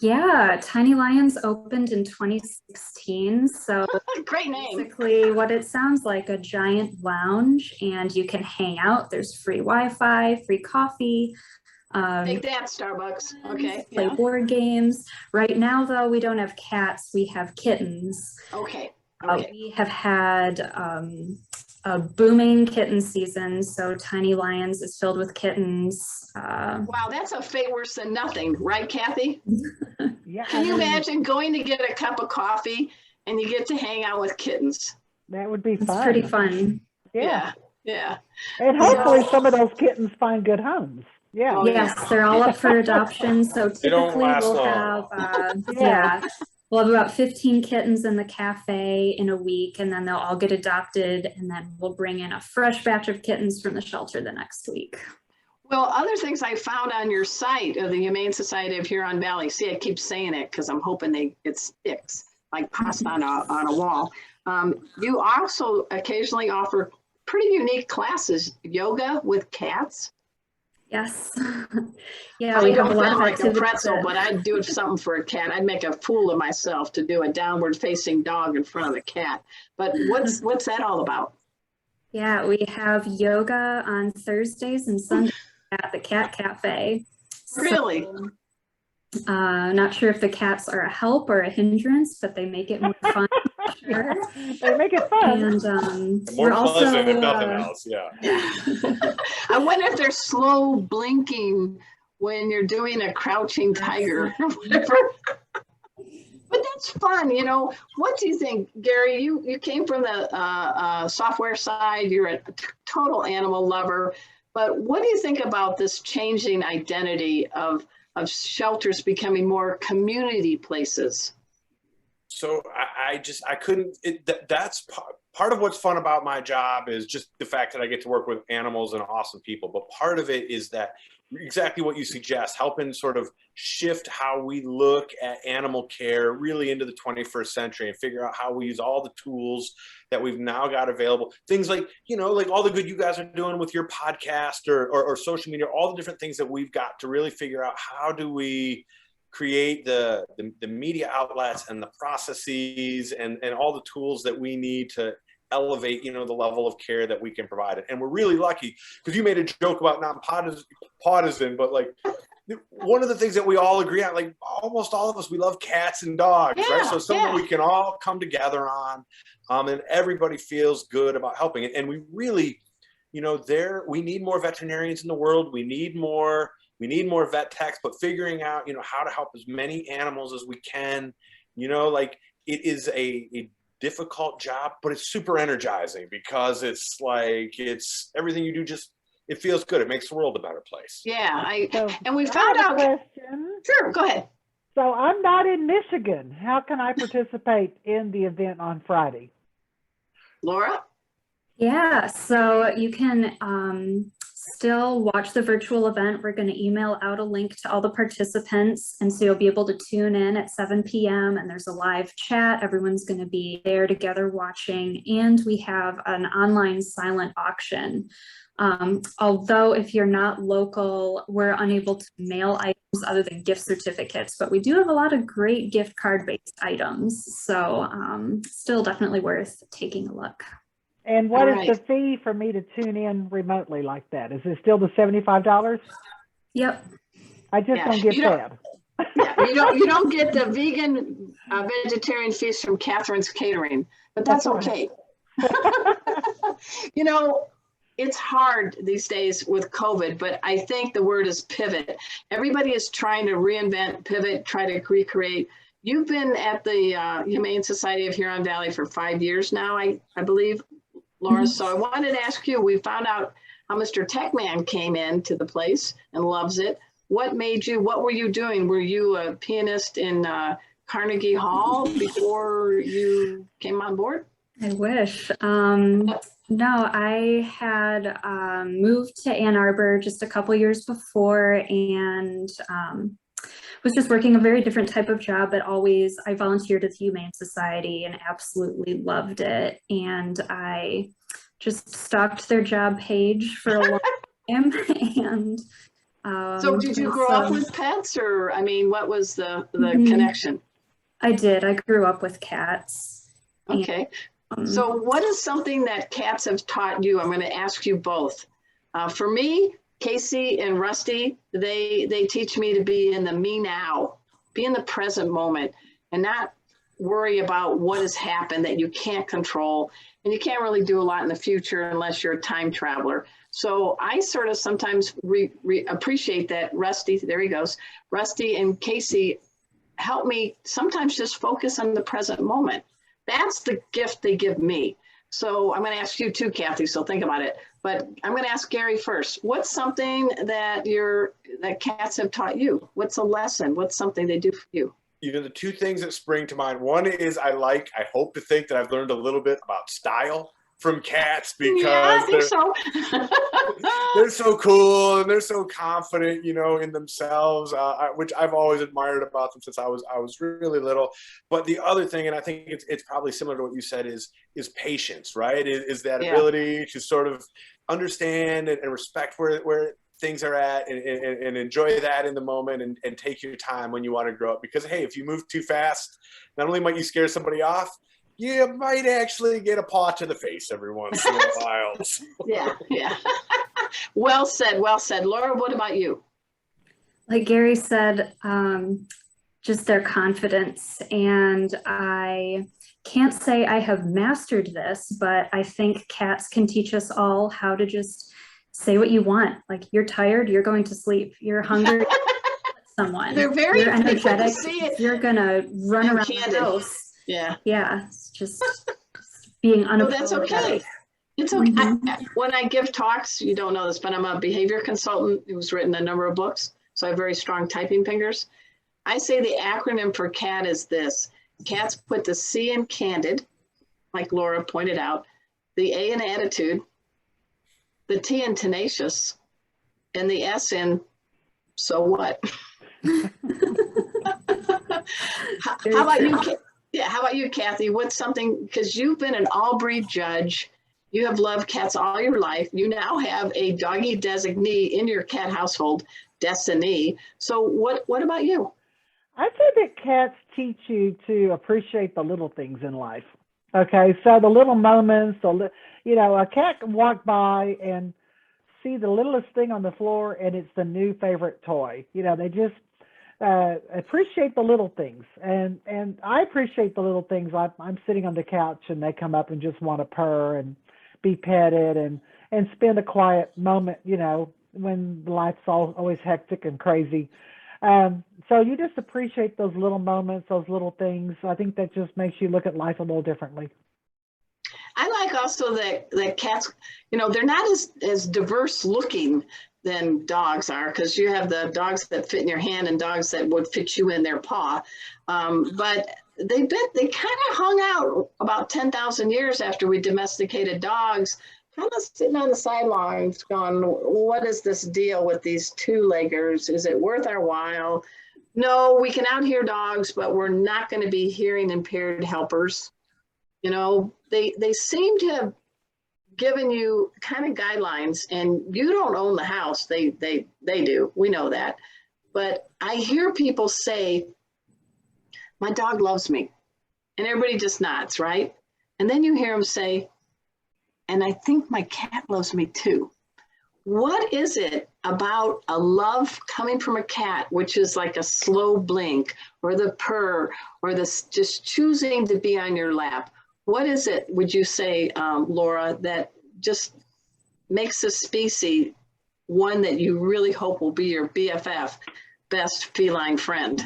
[SPEAKER 2] Yeah, Tiny Lions opened in 2016. So
[SPEAKER 1] great name.
[SPEAKER 2] Basically what it sounds like, a giant lounge, and you can hang out. There's free Wi-Fi, free coffee.
[SPEAKER 1] Take that, Starbucks. Okay.
[SPEAKER 2] Play board games. Right now, though, we don't have cats. We have kittens.
[SPEAKER 1] Okay.
[SPEAKER 2] We have had a booming kitten season. So Tiny Lions is filled with kittens.
[SPEAKER 1] Wow, that's a fate worse than nothing, right, Kathy?
[SPEAKER 4] Yeah.
[SPEAKER 1] Can you imagine going to get a cup of coffee and you get to hang out with kittens?
[SPEAKER 4] That would be fun.
[SPEAKER 2] It's pretty fun.
[SPEAKER 1] Yeah.
[SPEAKER 4] And hopefully some of those kittens find good homes. Yeah.
[SPEAKER 1] Oh,
[SPEAKER 2] yes, they're all up for adoption. So typically we'll have, we'll have about 15 kittens in the cafe in a week, and then they'll all get adopted, and then we'll bring in a fresh batch of kittens from the shelter the next week.
[SPEAKER 1] Well, other things I found on your site of the Humane Society of Huron Valley. See, I keep saying it because I'm hoping it sticks like pasta on a wall. You also occasionally offer pretty unique classes, yoga with cats.
[SPEAKER 2] Yes. Yeah,
[SPEAKER 1] I
[SPEAKER 2] we have a
[SPEAKER 1] don't
[SPEAKER 2] lot
[SPEAKER 1] feel
[SPEAKER 2] of
[SPEAKER 1] like a
[SPEAKER 2] activities.
[SPEAKER 1] pretzel, but I'd do something for a cat. I'd make a fool of myself to do a downward facing dog in front of the cat. But what's that all about?
[SPEAKER 2] Yeah, we have yoga on Thursdays and Sundays at the Cat Cafe.
[SPEAKER 1] Really?
[SPEAKER 2] Not sure if the cats are a help or a hindrance, but they make it more fun. Sure.
[SPEAKER 4] They make it fun.
[SPEAKER 2] And
[SPEAKER 3] More
[SPEAKER 2] we're also
[SPEAKER 3] pleasant than nothing else, yeah.
[SPEAKER 1] I wonder if they're slow blinking when you're doing a crouching tiger or whatever. But that's fun, you know. What do you think, Gary? You came from the software side. You're a total animal lover. But what do you think about this changing identity of shelters becoming more community places?
[SPEAKER 3] So I couldn't, that's part of what's fun about my job is just the fact that I get to work with animals and awesome people. But part of it is that exactly what you suggest, helping sort of shift how we look at animal care really into the 21st century and figure out how we use all the tools that we've now got available. Things like, you know, like all the good you guys are doing with your podcast or social media, all the different things that we've got to really figure out how do we create the media outlets and the processes and all the tools that we need to elevate, you know, the level of care that we can provide. And we're really lucky because you made a joke about not partisan, but like one of the things that we all agree on, like almost all of us, we love cats and dogs, right? So something we can all come together on, and everybody feels good about helping it. And we really, you know, we need more veterinarians in the world. We need more vet techs, but figuring out, you know, how to help as many animals as we can, you know, like it is a difficult job, but it's super energizing because it's like, it's everything you do, just, it feels good. It makes the world a better place.
[SPEAKER 1] Yeah.
[SPEAKER 4] So
[SPEAKER 1] and we
[SPEAKER 4] I
[SPEAKER 1] found
[SPEAKER 4] have a
[SPEAKER 1] out.
[SPEAKER 4] question.
[SPEAKER 1] Sure, go ahead.
[SPEAKER 4] So I'm not in Michigan. How can I participate in the event on Friday?
[SPEAKER 1] Laura?
[SPEAKER 2] Yeah, so you can still watch the virtual event. We're going to email out a link to all the participants. And so you'll be able to tune in at 7 p.m. and there's a live chat. Everyone's going to be there together watching. And we have an online silent auction. Although if you're not local, we're unable to mail items other than gift certificates, but we do have a lot of great gift card based items. So still definitely worth taking a look.
[SPEAKER 4] And what is the fee for me to tune in remotely like that? Is it still the $75?
[SPEAKER 2] Yep.
[SPEAKER 4] I just don't get fed.
[SPEAKER 1] You don't get the vegan vegetarian feast from Catherine's Catering, but that's okay. You know, it's hard these days with COVID, but I think the word is pivot. Everybody is trying to reinvent, pivot, try to recreate. You've been at the Humane Society of Huron Valley for 5 years now, I believe, Laura. So I wanted to ask you, we found out how Mr. Techman came into the place and loves it. What were you doing? Were you a pianist in Carnegie Hall before you came on board?
[SPEAKER 2] I wish. No, I had moved to Ann Arbor just a couple years before and was just working a very different type of job, but I volunteered at the Humane Society and absolutely loved it. And I just stalked their job page for a long time. And
[SPEAKER 1] so did you grow up with pets, or I mean, what was the connection?
[SPEAKER 2] I did. I grew up with cats.
[SPEAKER 1] Okay. So what is something that cats have taught you? I'm going to ask you both. For me, Casey and Rusty, they teach me to be in the me now, be in the present moment, and not worry about what has happened that you can't control. And you can't really do a lot in the future unless you're a time traveler. So I sort of sometimes appreciate that Rusty, there he goes, Rusty and Casey help me sometimes just focus on the present moment. That's the gift they give me. So I'm going to ask you too, Kathy, so think about it. But I'm going to ask Gary first. What's something that cats have taught you? What's a lesson? What's something they do for you?
[SPEAKER 3] You know, the two things that spring to mind, one is I hope to think that I've learned a little bit about style. from cats because
[SPEAKER 1] Yeah, I think so.
[SPEAKER 3] they're so cool and they're so confident, you know, in themselves, which I've always admired about them since I was really little. But the other thing, and I think it's probably similar to what you said, is patience, right? Is that ability to sort of understand and respect where things are at and enjoy that in the moment and take your time when you want to grow up. Because, hey, if you move too fast, not only might you scare somebody off, you might actually get a paw to the face every once in a while.
[SPEAKER 1] Yeah. Well said. Laura, what about you?
[SPEAKER 2] Like Gary said, just their confidence. And I can't say I have mastered this, but I think cats can teach us all how to just say what you want. Like, you're tired, you're going to sleep. You're hungry, someone.
[SPEAKER 1] They're very
[SPEAKER 2] you're energetic.
[SPEAKER 1] see
[SPEAKER 2] You're gonna run
[SPEAKER 1] and
[SPEAKER 2] around
[SPEAKER 1] candid.
[SPEAKER 2] the house.
[SPEAKER 1] Yeah.
[SPEAKER 2] It's just being unapologetic.
[SPEAKER 1] No, that's okay. It's okay. When I give talks, you don't know this, but I'm a behavior consultant who's written a number of books, so I have very strong typing fingers. I say the acronym for CAT is this. Cats put the C in candid, like Laura pointed out, the A in attitude, the T in tenacious, and the S in so what? How about you? Yeah, how about you, Kathy? What's something, because you've been an all-breed judge, you have loved cats all your life. You now have a doggy designee in your cat household, Destiny. So what about you?
[SPEAKER 4] I think that cats teach you to appreciate the little things in life. Okay, so the little moments, you know, a cat can walk by and see the littlest thing on the floor and it's the new favorite toy. You know, they just appreciate the little things. And I appreciate the little things. I'm sitting on the couch and they come up and just want to purr and be petted and spend a quiet moment, you know, when life's always hectic and crazy. So you just appreciate those little moments, those little things. I think that just makes you look at life a little differently.
[SPEAKER 1] I like also that cats, you know, they're not as diverse looking than dogs are, because you have the dogs that fit in your hand and dogs that would fit you in their paw. But they kind of hung out about 10,000 years after we domesticated dogs, kind of sitting on the sidelines going, what is this deal with these two-leggers? Is it worth our while? No, we can out-hear dogs, but we're not going to be hearing impaired helpers. You know, they seem to have given you kind of guidelines, and you don't own the house. They do. We know that. But I hear people say, my dog loves me. And everybody just nods, right? And then you hear them say, and I think my cat loves me too. What is it about a love coming from a cat, which is like a slow blink or the purr or this just choosing to be on your lap? What is it, would you say, Laura, that just makes a species one that you really hope will be your BFF, best feline friend?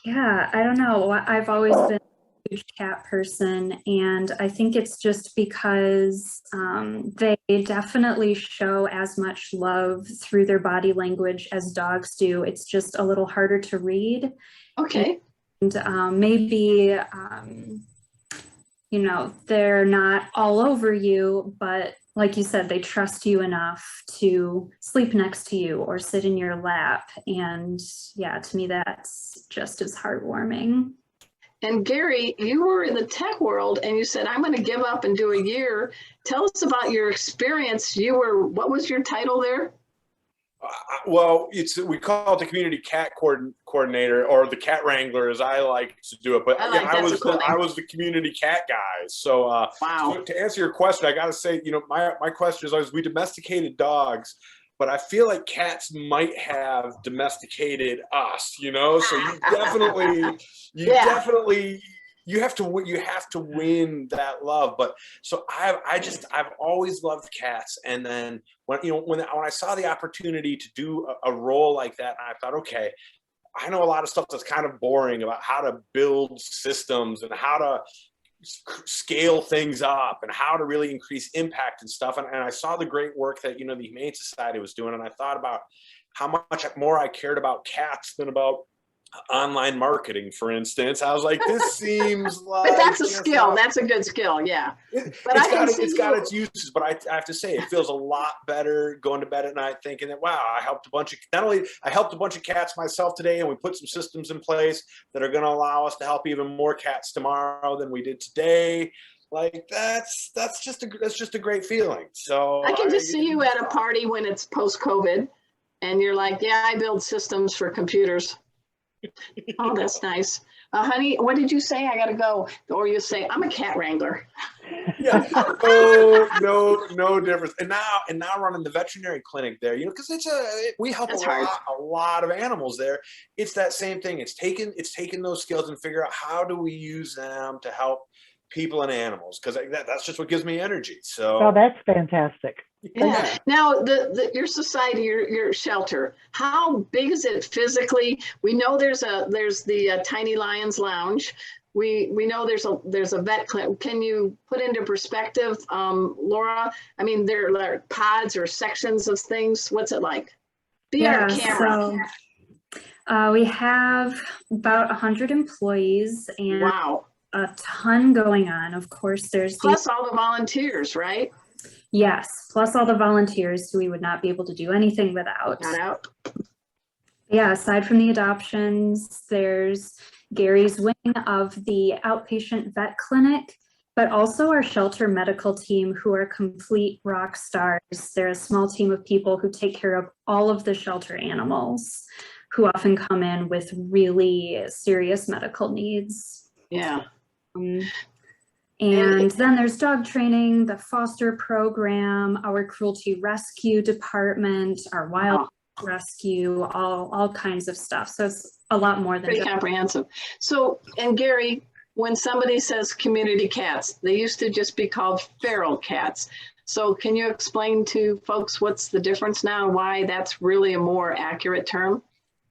[SPEAKER 2] Yeah, I don't know. I've always been a huge cat person, and I think it's just because they definitely show as much love through their body language as dogs do. It's just a little harder to read.
[SPEAKER 1] Okay.
[SPEAKER 2] And maybe, you know, they're not all over you, but like you said, they trust you enough to sleep next to you or sit in your lap. And yeah, to me, that's just as heartwarming.
[SPEAKER 1] And Gary, you were in the tech world and you said, I'm going to give up and do a year. Tell us about your experience. What was your title there?
[SPEAKER 3] Well, we call it the community cat coordinator, or the cat wrangler, as I like to do it. But I was the community cat guy. So,
[SPEAKER 1] wow.
[SPEAKER 3] So to answer your question, I got to say, you know, my question is always, we domesticated dogs, but I feel like cats might have domesticated us. You know, so you definitely. You have to win that love. But so I've always loved cats. And then when I saw the opportunity to do a role like that, I thought, okay, I know a lot of stuff that's kind of boring about how to build systems and how to scale things up and how to really increase impact and stuff. And I saw the great work that, you know, the Humane Society was doing. And I thought about how much more I cared about cats than about online marketing, for instance. I was like, this seems like.
[SPEAKER 1] But that's a skill. That's a good skill. Yeah. But
[SPEAKER 3] it's got its uses, but I have to say, it feels a lot better going to bed at night thinking that, wow, I helped not only I helped a bunch of cats myself today, and we put some systems in place that are going to allow us to help even more cats tomorrow than we did today. Like that's just a great feeling. So
[SPEAKER 1] I can just see you at a party when it's post-COVID and you're like, yeah, I build systems for computers. Oh, that's nice. Honey, what did you say? I got to go. Or you say, I'm a cat wrangler.
[SPEAKER 3] Yeah, no difference. And now running the veterinary clinic there, because we help a lot of animals there. It's that same thing. It's taking those skills and figure out how do we use them to help people and animals, because that's just what gives me energy. So
[SPEAKER 4] well, that's fantastic.
[SPEAKER 1] Yeah. Now, your society, your shelter, how big is it physically? We know there's the Tiny Lions Lounge. We know there's a vet clinic. Can you put into perspective, Laura? I mean, there are like pods or sections of things. What's it like? Be our camera.
[SPEAKER 2] So we have about 100 employees and
[SPEAKER 1] wow,
[SPEAKER 2] a ton going on. Of course, there's
[SPEAKER 1] plus all the volunteers, right?
[SPEAKER 2] Yes, plus all the volunteers who we would not be able to do anything without.
[SPEAKER 1] Not out.
[SPEAKER 2] Yeah, aside from the adoptions, there's Gary's wing of the outpatient vet clinic, but also our shelter medical team, who are complete rock stars. They're a small team of people who take care of all of the shelter animals, who often come in with really serious medical needs.
[SPEAKER 1] Yeah.
[SPEAKER 2] And then there's dog training, the foster program, our cruelty rescue department, our wild rescue, all kinds of stuff. So it's a lot more than
[SPEAKER 1] pretty comprehensive. So, and Gary, when somebody says community cats, they used to just be called feral cats. So can you explain to folks what's the difference now and why that's really a more accurate term?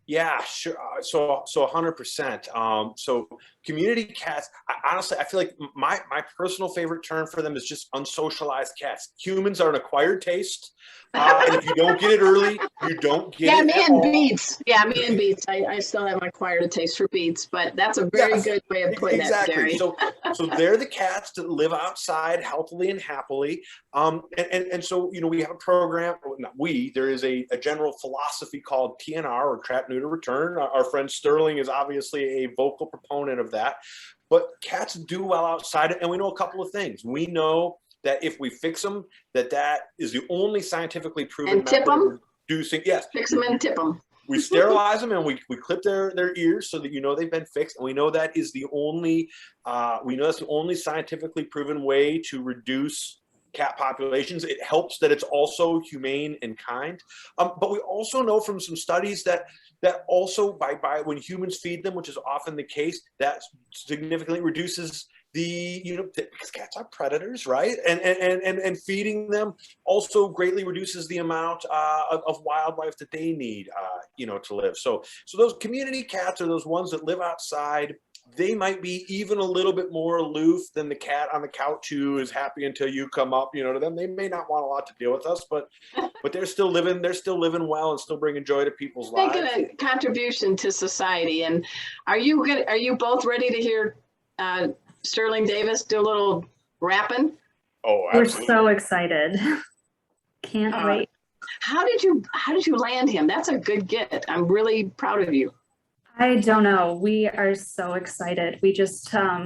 [SPEAKER 3] Yeah, sure. So 100%. So community cats, honestly, I feel like my personal favorite term for them is just unsocialized cats. Humans are an acquired taste. And if you don't get it early, you don't get it.
[SPEAKER 1] Me and beets. Yeah, me and beets. I still have acquired taste for beets, but that's a very good way of putting it, Gary.
[SPEAKER 3] So they're the cats that live outside healthily and happily. And so, we have a program, there is a general philosophy called TNR, or trap, neuter, return. Our friend Sterling is obviously a vocal proponent of that, but cats do well outside, and we know a couple of things. We know that if we fix them, that is the only scientifically proven
[SPEAKER 1] and tip them.
[SPEAKER 3] Yes,
[SPEAKER 1] fix them and tip them.
[SPEAKER 3] We sterilize them and we clip their ears so that they've been fixed, and we know that is the only that's the only scientifically proven way to reduce cat populations. It helps that it's also humane and kind, but we also know from some studies that also by when humans feed them, which is often the case, that significantly reduces because cats are predators, right? And feeding them also greatly reduces the amount of wildlife that they need, to live. So those community cats are those ones that live outside. They might be even a little bit more aloof than the cat on the couch who is happy until you come up, to them. They may not want a lot to deal with us, but they're still living well and still bringing joy to people's lives.
[SPEAKER 1] Making a contribution to society. And are you both ready to hear Sterling Davis do a little rapping?
[SPEAKER 3] Oh, absolutely.
[SPEAKER 2] We're so excited. Can't wait.
[SPEAKER 1] How did you land him? That's a good get. I'm really proud of you.
[SPEAKER 2] I don't know. We are so excited. We just thought,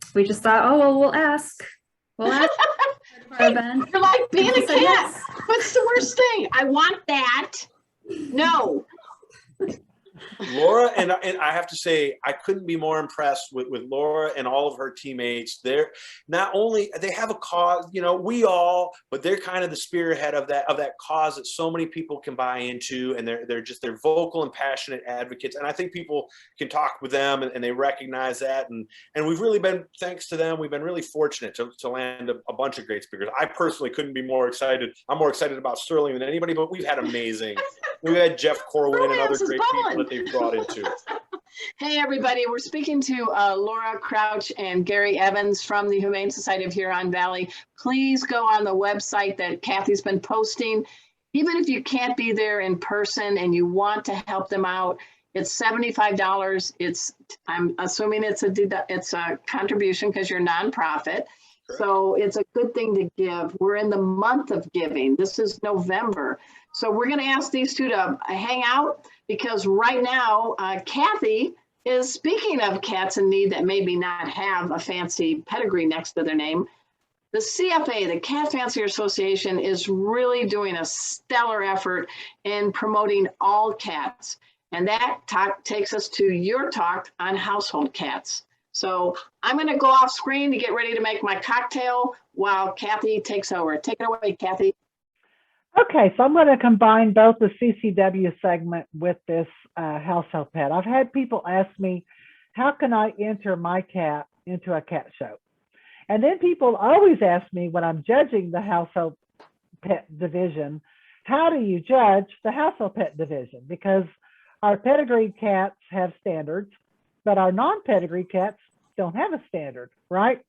[SPEAKER 2] oh well, we'll ask.
[SPEAKER 1] Hey, you're like being a cat. Yes. What's the worst thing? I want that. No.
[SPEAKER 3] Laura and I have to say, I couldn't be more impressed with Laura and all of her teammates. They're not only, they have a cause, but they're kind of the spearhead of that cause that so many people can buy into, and they're vocal and passionate advocates. And I think people can talk with them and they recognize that. And we've really been, thanks to them, we've been really fortunate to land a bunch of great speakers. I personally couldn't be more excited. I'm more excited about Sterling than anybody, but we've had amazing. We've had Jeff Corwin and other great people that they've brought into.
[SPEAKER 1] Hey, everybody. We're speaking to Laura Crouch and Gary Evans from the Humane Society of Huron Valley. Please go on the website that Kathy's been posting. Even if you can't be there in person and you want to help them out, It's $75. I'm assuming it's a contribution because you're nonprofit. So it's a good thing to give. We're in the month of giving. This is November. So we're going to ask these two to hang out because right now, Kathy is, speaking of cats in need that maybe not have a fancy pedigree next to their name, the CFA, the Cat Fancier Association, is really doing a stellar effort in promoting all cats. And that talk takes us to your talk on household cats. So I'm going to go off screen to get ready to make my cocktail while Kathy takes over. Take it away, Kathy.
[SPEAKER 4] Okay, so I'm going to combine both the CCW segment with this household pet. I've had people ask me, how can I enter my cat into a cat show? And then people always ask me when I'm judging the household pet division, how do you judge the household pet division? Because our pedigree cats have standards, but our non-pedigree cats don't have a standard, right?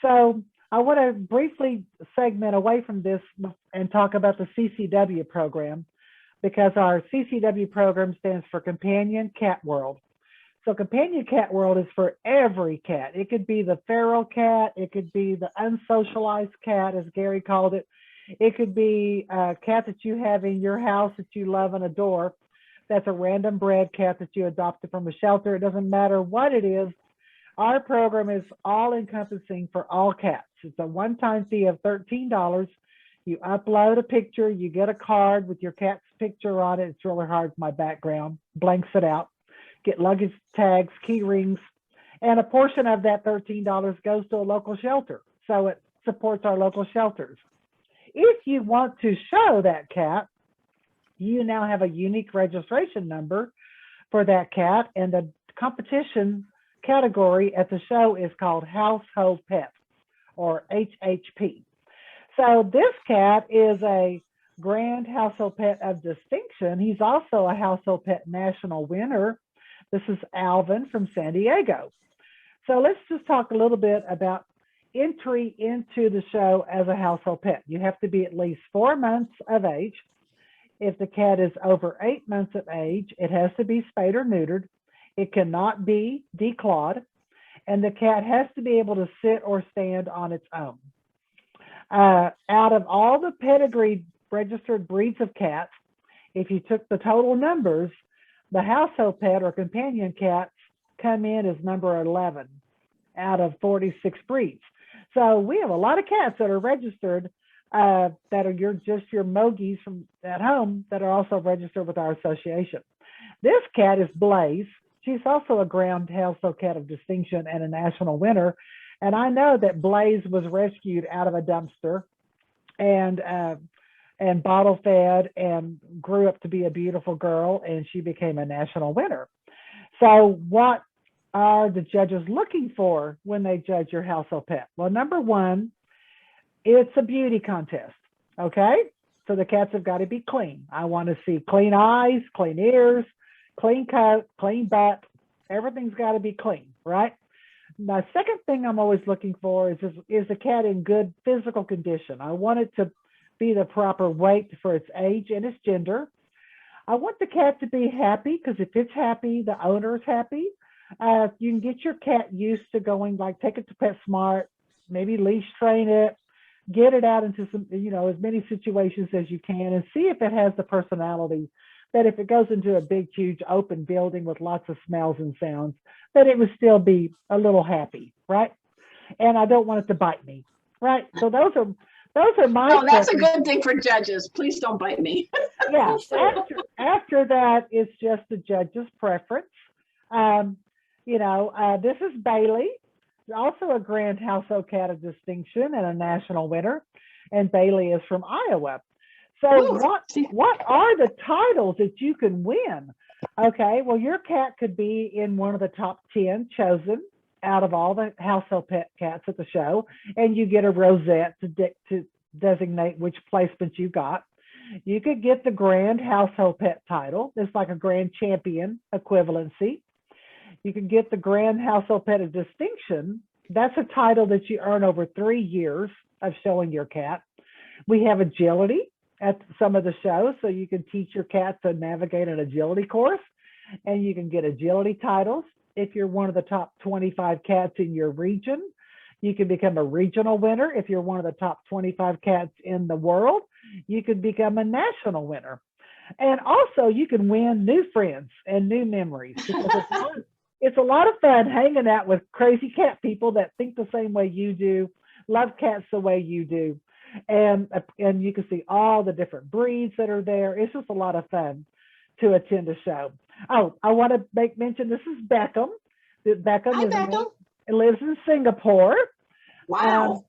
[SPEAKER 4] So I want to briefly segment away from this and talk about the CCW program, because our CCW program stands for Companion Cat World. So Companion Cat World is for every cat. It could be the feral cat. It could be the unsocialized cat, as Gary called it. It could be a cat that you have in your house that you love and adore. That's a random bred cat that you adopted from a shelter. It doesn't matter what it is. Our program is all encompassing for all cats. It's a one-time fee of $13. You upload a picture, you get a card with your cat's picture on it. It's really hard, my background, blanks it out. Get luggage tags, key rings, and a portion of that $13 goes to a local shelter. So it supports our local shelters. If you want to show that cat, you now have a unique registration number for that cat, and the competition category at the show is called Household Pet, or HHP. So this cat is a Grand Household Pet of Distinction. He's also a Household Pet National winner. This is Alvin from San Diego. So let's just talk a little bit about entry into the show as a household pet. You have to be at least 4 months of age. If the cat is over 8 months of age, it has to be spayed or neutered. It cannot be declawed, and the cat has to be able to sit or stand on its own. Out of all the pedigree registered breeds of cats, if you took the total numbers, the household pet or companion cats come in as number 11 out of 46 breeds. So we have a lot of cats that are registered that are just your Mogies from at home that are also registered with our association. This cat is Blaze. She's also a Grand Household Cat of Distinction and a national winner. And I know that Blaze was rescued out of a dumpster and bottle fed and grew up to be a beautiful girl, and she became a national winner. So what are the judges looking for when they judge your household pet? Well, number one, it's a beauty contest, okay? So the cats have got to be clean. I want to see clean eyes, clean ears, clean coat, clean butt. Everything's got to be clean, right? My second thing I'm always looking for is the cat in good physical condition. I want it to be the proper weight for its age and its gender. I want the cat to be happy, because if it's happy, the owner is happy. You can get your cat used to going, like, take it to PetSmart, maybe leash train it, get it out into some, as many situations as you can, and see if it has the personality that if it goes into a big, huge open building with lots of smells and sounds, that it would still be a little happy, right? And I don't want it to bite me, right? So those are my.
[SPEAKER 1] Oh, that's a good thing for judges. Please don't bite me.
[SPEAKER 4] Yeah. After that, it's just the judge's preference. This is Bailey, also a Grand Household Cat of Distinction and a national winner. And Bailey is from Iowa. So what are the titles that you can win? Okay, well, your cat could be in one of the top 10 chosen out of all the household pet cats at the show, and you get a rosette to designate which placement you got. You could get the Grand Household Pet title. It's like a Grand Champion equivalency. You could get the Grand Household Pet of Distinction. That's a title that you earn over 3 years of showing your cat. We have agility at some of the shows, so you can teach your cat to navigate an agility course. And you can get agility titles if you're one of the top 25 cats in your region. You can become a regional winner if you're one of the top 25 cats in the world. You can become a national winner. And also you can win new friends and new memories. It's a lot of fun hanging out with crazy cat people that think the same way you do, love cats the way you do. And you can see all the different breeds that are there. It's just a lot of fun to attend a show. Oh, I want to make mention, this is Beckham. Beckham lives in Singapore.
[SPEAKER 1] Wow.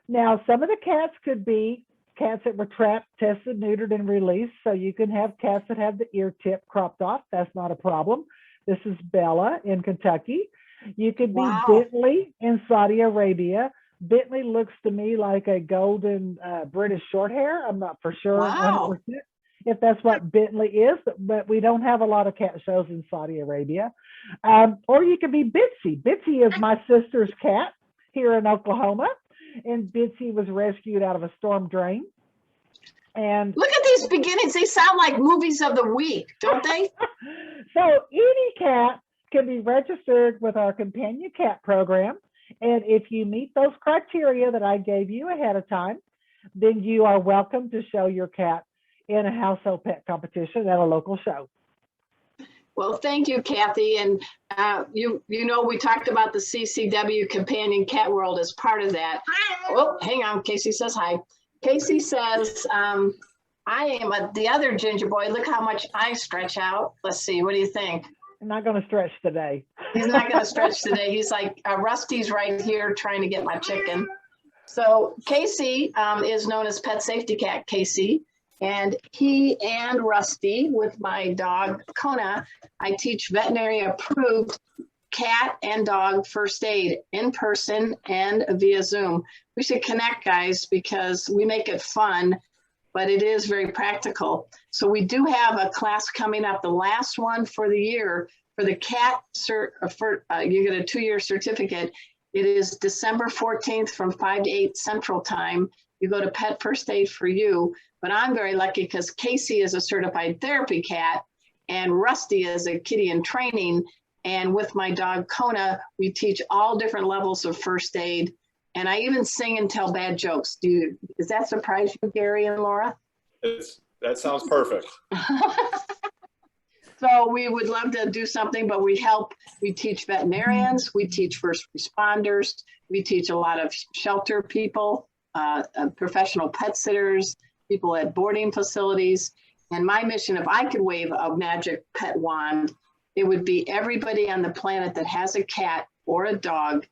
[SPEAKER 4] Now, some of the cats could be cats that were trapped, tested, neutered, and released. So you can have cats that have the ear tip cropped off. That's not a problem. This is Bella in Kentucky. You could be Bentley in Saudi Arabia. Bentley looks to me like a golden British short hair. I'm not for sure 100% if that's what Bentley is, but we don't have a lot of cat shows in Saudi Arabia. Or you could be Bitsy. Bitsy is my sister's cat here in Oklahoma, and Bitsy was rescued out of a storm drain. And
[SPEAKER 1] look at these beginnings. They sound like movies of the week, don't they?
[SPEAKER 4] So any cat can be registered with our companion cat program. And if you meet those criteria that I gave you ahead of time, then you are welcome to show your cat in a household pet competition at a local show.
[SPEAKER 1] Well, thank you, Kathy. And you know, we talked about the CCW Companion Cat World as part of that. Oh, hang on. Casey says hi. Casey says, I am the other ginger boy. Look how much I stretch out. Let's see. What do you think?
[SPEAKER 4] I'm not going to stretch today.
[SPEAKER 1] He's not going to stretch today. He's like, Rusty's right here trying to get my chicken. So Casey is known as Pet Safety Cat Casey. And he and Rusty, with my dog Kona, I teach veterinary approved cat and dog first aid in person and via Zoom. We should connect, guys, because we make it fun, but it is very practical. So we do have a class coming up, the last one for the year for the cat you get a 2-year certificate. It is December 14th from 5 to 8 Central Time. You go to Pet First Aid for You, but I'm very lucky because Casey is a certified therapy cat and Rusty is a kitty in training. And with my dog Kona, we teach all different levels of first aid. And I even sing and tell bad jokes. Does that surprise you, Gary and Laura?
[SPEAKER 3] That sounds perfect.
[SPEAKER 1] So we would love to do something, but we teach veterinarians, we teach first responders, we teach a lot of shelter people, professional pet sitters, people at boarding facilities. And my mission, if I could wave a magic pet wand, it would be everybody on the planet that has a cat or a dog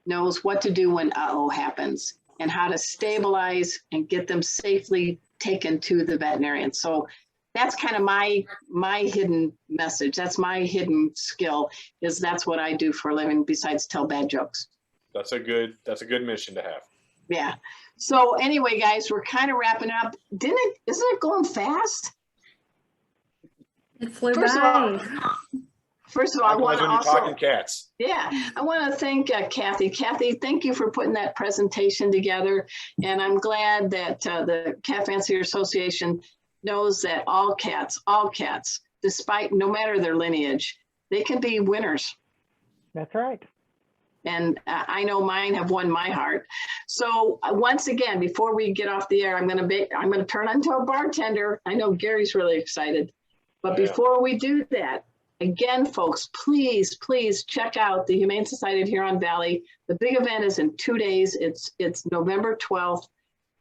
[SPEAKER 1] knows what to do when happens and how to stabilize and get them safely taken to the veterinarian. So that's kind of my hidden message. That's my hidden skill, is that's what I do for a living besides tell bad jokes.
[SPEAKER 3] That's a good mission to have.
[SPEAKER 1] Yeah. So anyway, guys, we're kind of wrapping up. Isn't it going fast?
[SPEAKER 2] It flew by.
[SPEAKER 1] First of all, I want to also
[SPEAKER 3] talking cats.
[SPEAKER 1] Yeah, I want to thank Kathy. Kathy, thank you for putting that presentation together. And I'm glad that the Cat Fancier Association knows that all cats, despite no matter their lineage, they can be winners.
[SPEAKER 4] That's right.
[SPEAKER 1] And I know mine have won my heart. So once again, before we get off the air, I'm going to turn into a bartender. I know Gary's really excited, but before we do that, again, folks, please check out the Humane Society of Huron Valley. The big event is in 2 days. It's November 12th,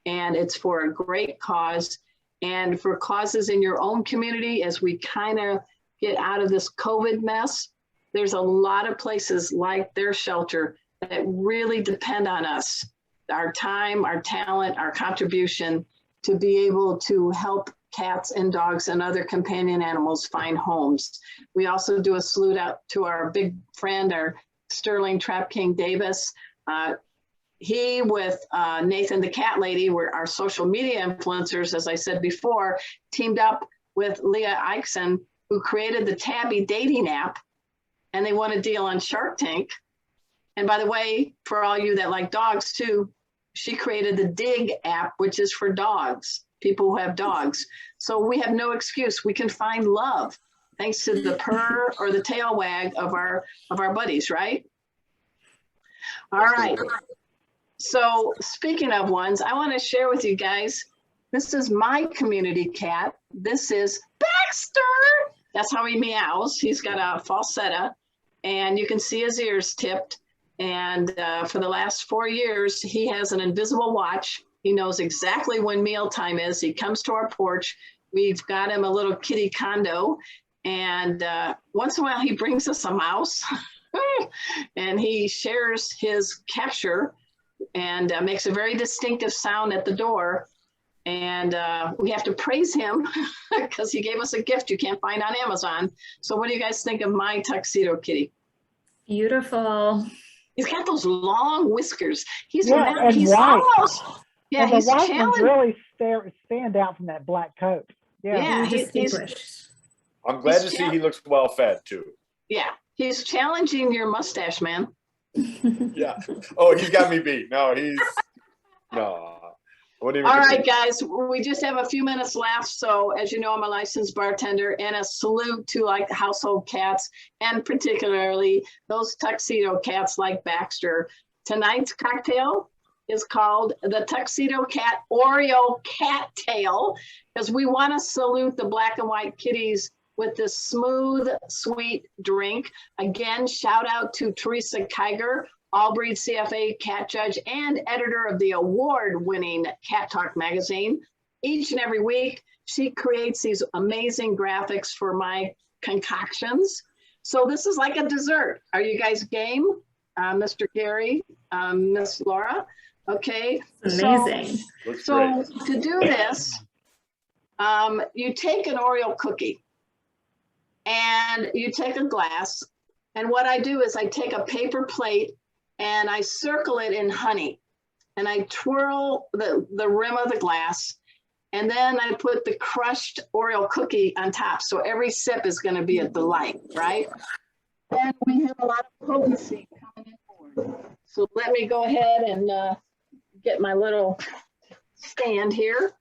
[SPEAKER 1] and it's for a great cause and for causes in your own community as we kind of get out of this COVID mess. There's a lot of places like their shelter that really depend on us, our time, our talent, our contribution to be able to help cats and dogs and other companion animals find homes. We also do a salute out to our big friend, our Sterling Trap King Davis. He with Nathan the Cat Lady were our social media influencers, as I said before, teamed up with Leah Eichson, who created the Tabby dating app, and they won a deal on Shark Tank. And by the way, for all you that like dogs too, she created the Dig app, which is for dogs, people who have dogs. So we have no excuse. We can find love. thanks to the purr or the tail wag of our buddies, right? All right. So speaking of ones, I want to share with you guys, this is my community cat. This is Baxter. That's how he meows. He's got a falsetto, and you can see his ears tipped. And for the last 4 years, he has an invisible watch. He knows exactly when mealtime is. He comes to our porch. We've got him a little kitty condo. And once in a while, he brings us a mouse. And he shares his capture and makes a very distinctive sound at the door. And we have to praise him because he gave us a gift you can't find on Amazon. So what do you guys think of my tuxedo kitty?
[SPEAKER 2] Beautiful.
[SPEAKER 1] He's got those long whiskers. He's
[SPEAKER 4] Yeah, and
[SPEAKER 1] he's
[SPEAKER 4] white.
[SPEAKER 1] almost, yeah,
[SPEAKER 4] And the
[SPEAKER 1] he's
[SPEAKER 4] white ones
[SPEAKER 1] challenging.
[SPEAKER 4] really stand out from that black coat. Yeah.
[SPEAKER 1] Yeah, he's
[SPEAKER 2] Distinguished.
[SPEAKER 3] I'm glad to see he looks well fed too.
[SPEAKER 1] yeah, he's challenging your mustache, man.
[SPEAKER 3] Yeah. Oh, he's got me beat. No, no. I wouldn't even
[SPEAKER 1] All right,
[SPEAKER 3] compete.
[SPEAKER 1] guys, we just have a few minutes left. So as you know, I'm a licensed bartender, and a salute to like household cats, and particularly those tuxedo cats like Baxter. Tonight's cocktail is called the Tuxedo Cat Oreo Cat Tail, because we want to salute the black and white kitties with this smooth, sweet drink. Again, shout out to Teresa Kiger, All-Breed CFA cat judge and editor of the award-winning Cat Talk magazine. Each and every week, she creates these amazing graphics for my concoctions. So this is like a dessert. Are you guys game? Mr. Gary, Miss Laura? Okay.
[SPEAKER 2] Amazing.
[SPEAKER 3] Looks
[SPEAKER 1] So
[SPEAKER 3] great.
[SPEAKER 1] to do this, you take an Oreo cookie and you take a glass. And what I do is I take a paper plate and I circle it in honey, and I twirl the rim of the glass, and then I put the crushed Oreo cookie on top. So every sip is going to be a delight, right? And we have a lot of potency coming in forward. So let me go ahead and get my little stand here.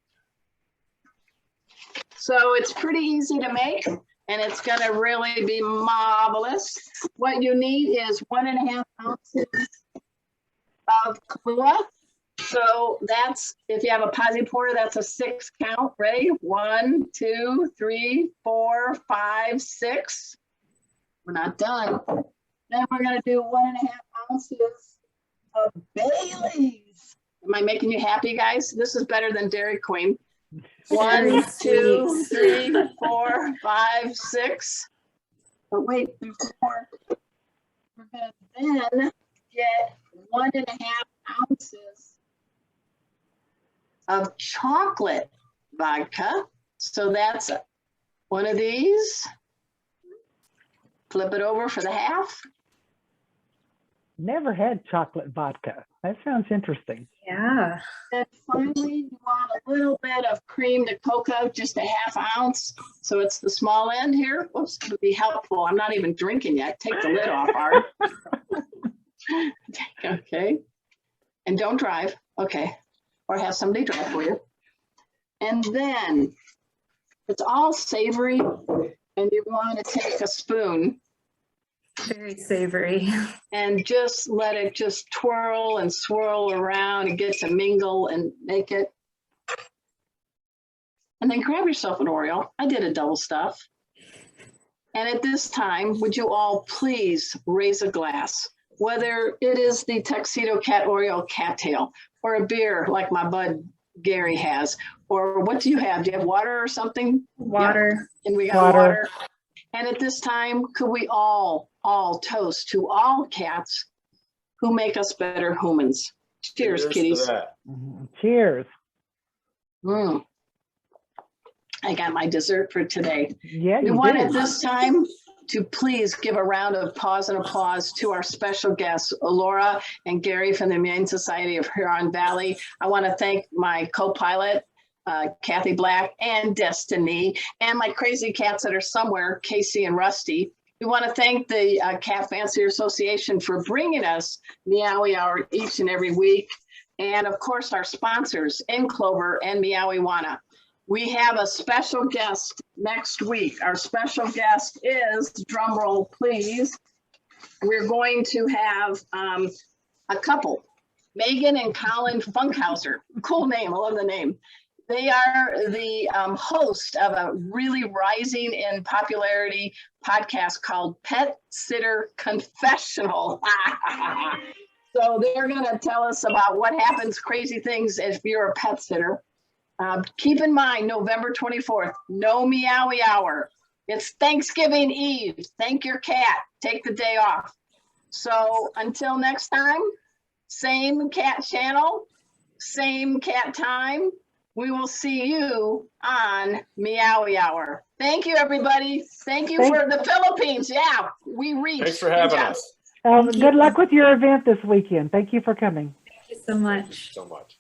[SPEAKER 1] So it's pretty easy to make, and it's going to really be marvelous. What you need is 1.5 ounces of Kahlua. So that's, if you have a posi porter, that's a 6 count. Ready? 1, 2, 3, 4, 5, 6. We're not done. Then we're going to do 1.5 ounces of Bailey's. Am I making you happy, guys? This is better than Dairy Queen. 1, 2, 3, 4, 5, 6. But wait, there's more. We're going to then get 1.5 ounces of chocolate vodka. So that's one of these. Flip it over for the half.
[SPEAKER 4] Never had chocolate vodka. That sounds interesting.
[SPEAKER 2] Yeah.
[SPEAKER 1] And finally, you want a little bit of cream de cocoa, just a 1/2 ounce. So it's the small end here. Whoops, to be helpful. I'm not even drinking yet. Take the lid off, Art. Okay. And don't drive. Okay. Or have somebody drive for you. And then it's all savory, and you want to take a spoon
[SPEAKER 2] Very savory.
[SPEAKER 1] and just let it just twirl and swirl around and get to mingle and make it. And then grab yourself an Oreo. I did a double stuff. And at this time, would you all please raise a glass, whether it is the Tuxedo Cat Oreo Cattail or a beer like my bud Gary has, or what do you have? Do you have water or something?
[SPEAKER 2] Water.
[SPEAKER 1] Yep. And we got
[SPEAKER 4] Water.
[SPEAKER 1] water. And at this time, could we all toast to all cats who make us better humans? Cheers,
[SPEAKER 3] to
[SPEAKER 1] kitties.
[SPEAKER 3] that.
[SPEAKER 4] Cheers.
[SPEAKER 1] Mm. I got my dessert for today.
[SPEAKER 4] Yeah,
[SPEAKER 1] We
[SPEAKER 4] you
[SPEAKER 1] want
[SPEAKER 4] did.
[SPEAKER 1] at this time to please give a round of pause and applause to our special guests, Laura and Gary from the Humane Society of Huron Valley. I want to thank my co-pilot, Kathy Black, and Destiny, and my crazy cats that are somewhere, Casey and Rusty. We want to thank the Cat Fancier Association for bringing us Meowy Hour each and every week. And of course, our sponsors, In Clover and Meowy Wana. we have a special guest next week. Our special guest is, drum roll please, we're going to have a couple, Megan and Colin Funkhauser. Cool name, I love the name. They are the host of a really rising in popularity podcast called Pet Sitter Confessional. So they're going to tell us about what happens, crazy things if you're a pet sitter. Keep in mind, November 24th, no Meowy hour. It's Thanksgiving Eve. Thank your cat. Take the day off. So until next time, same cat channel, same cat time. We will see you on Meowy hour. Thank you, everybody. Thank you for the Philippines. Yeah, we reached.
[SPEAKER 3] Thanks for having us.
[SPEAKER 4] Good luck with your event this weekend. Thank you for coming.
[SPEAKER 2] Thank you so much.
[SPEAKER 3] So much.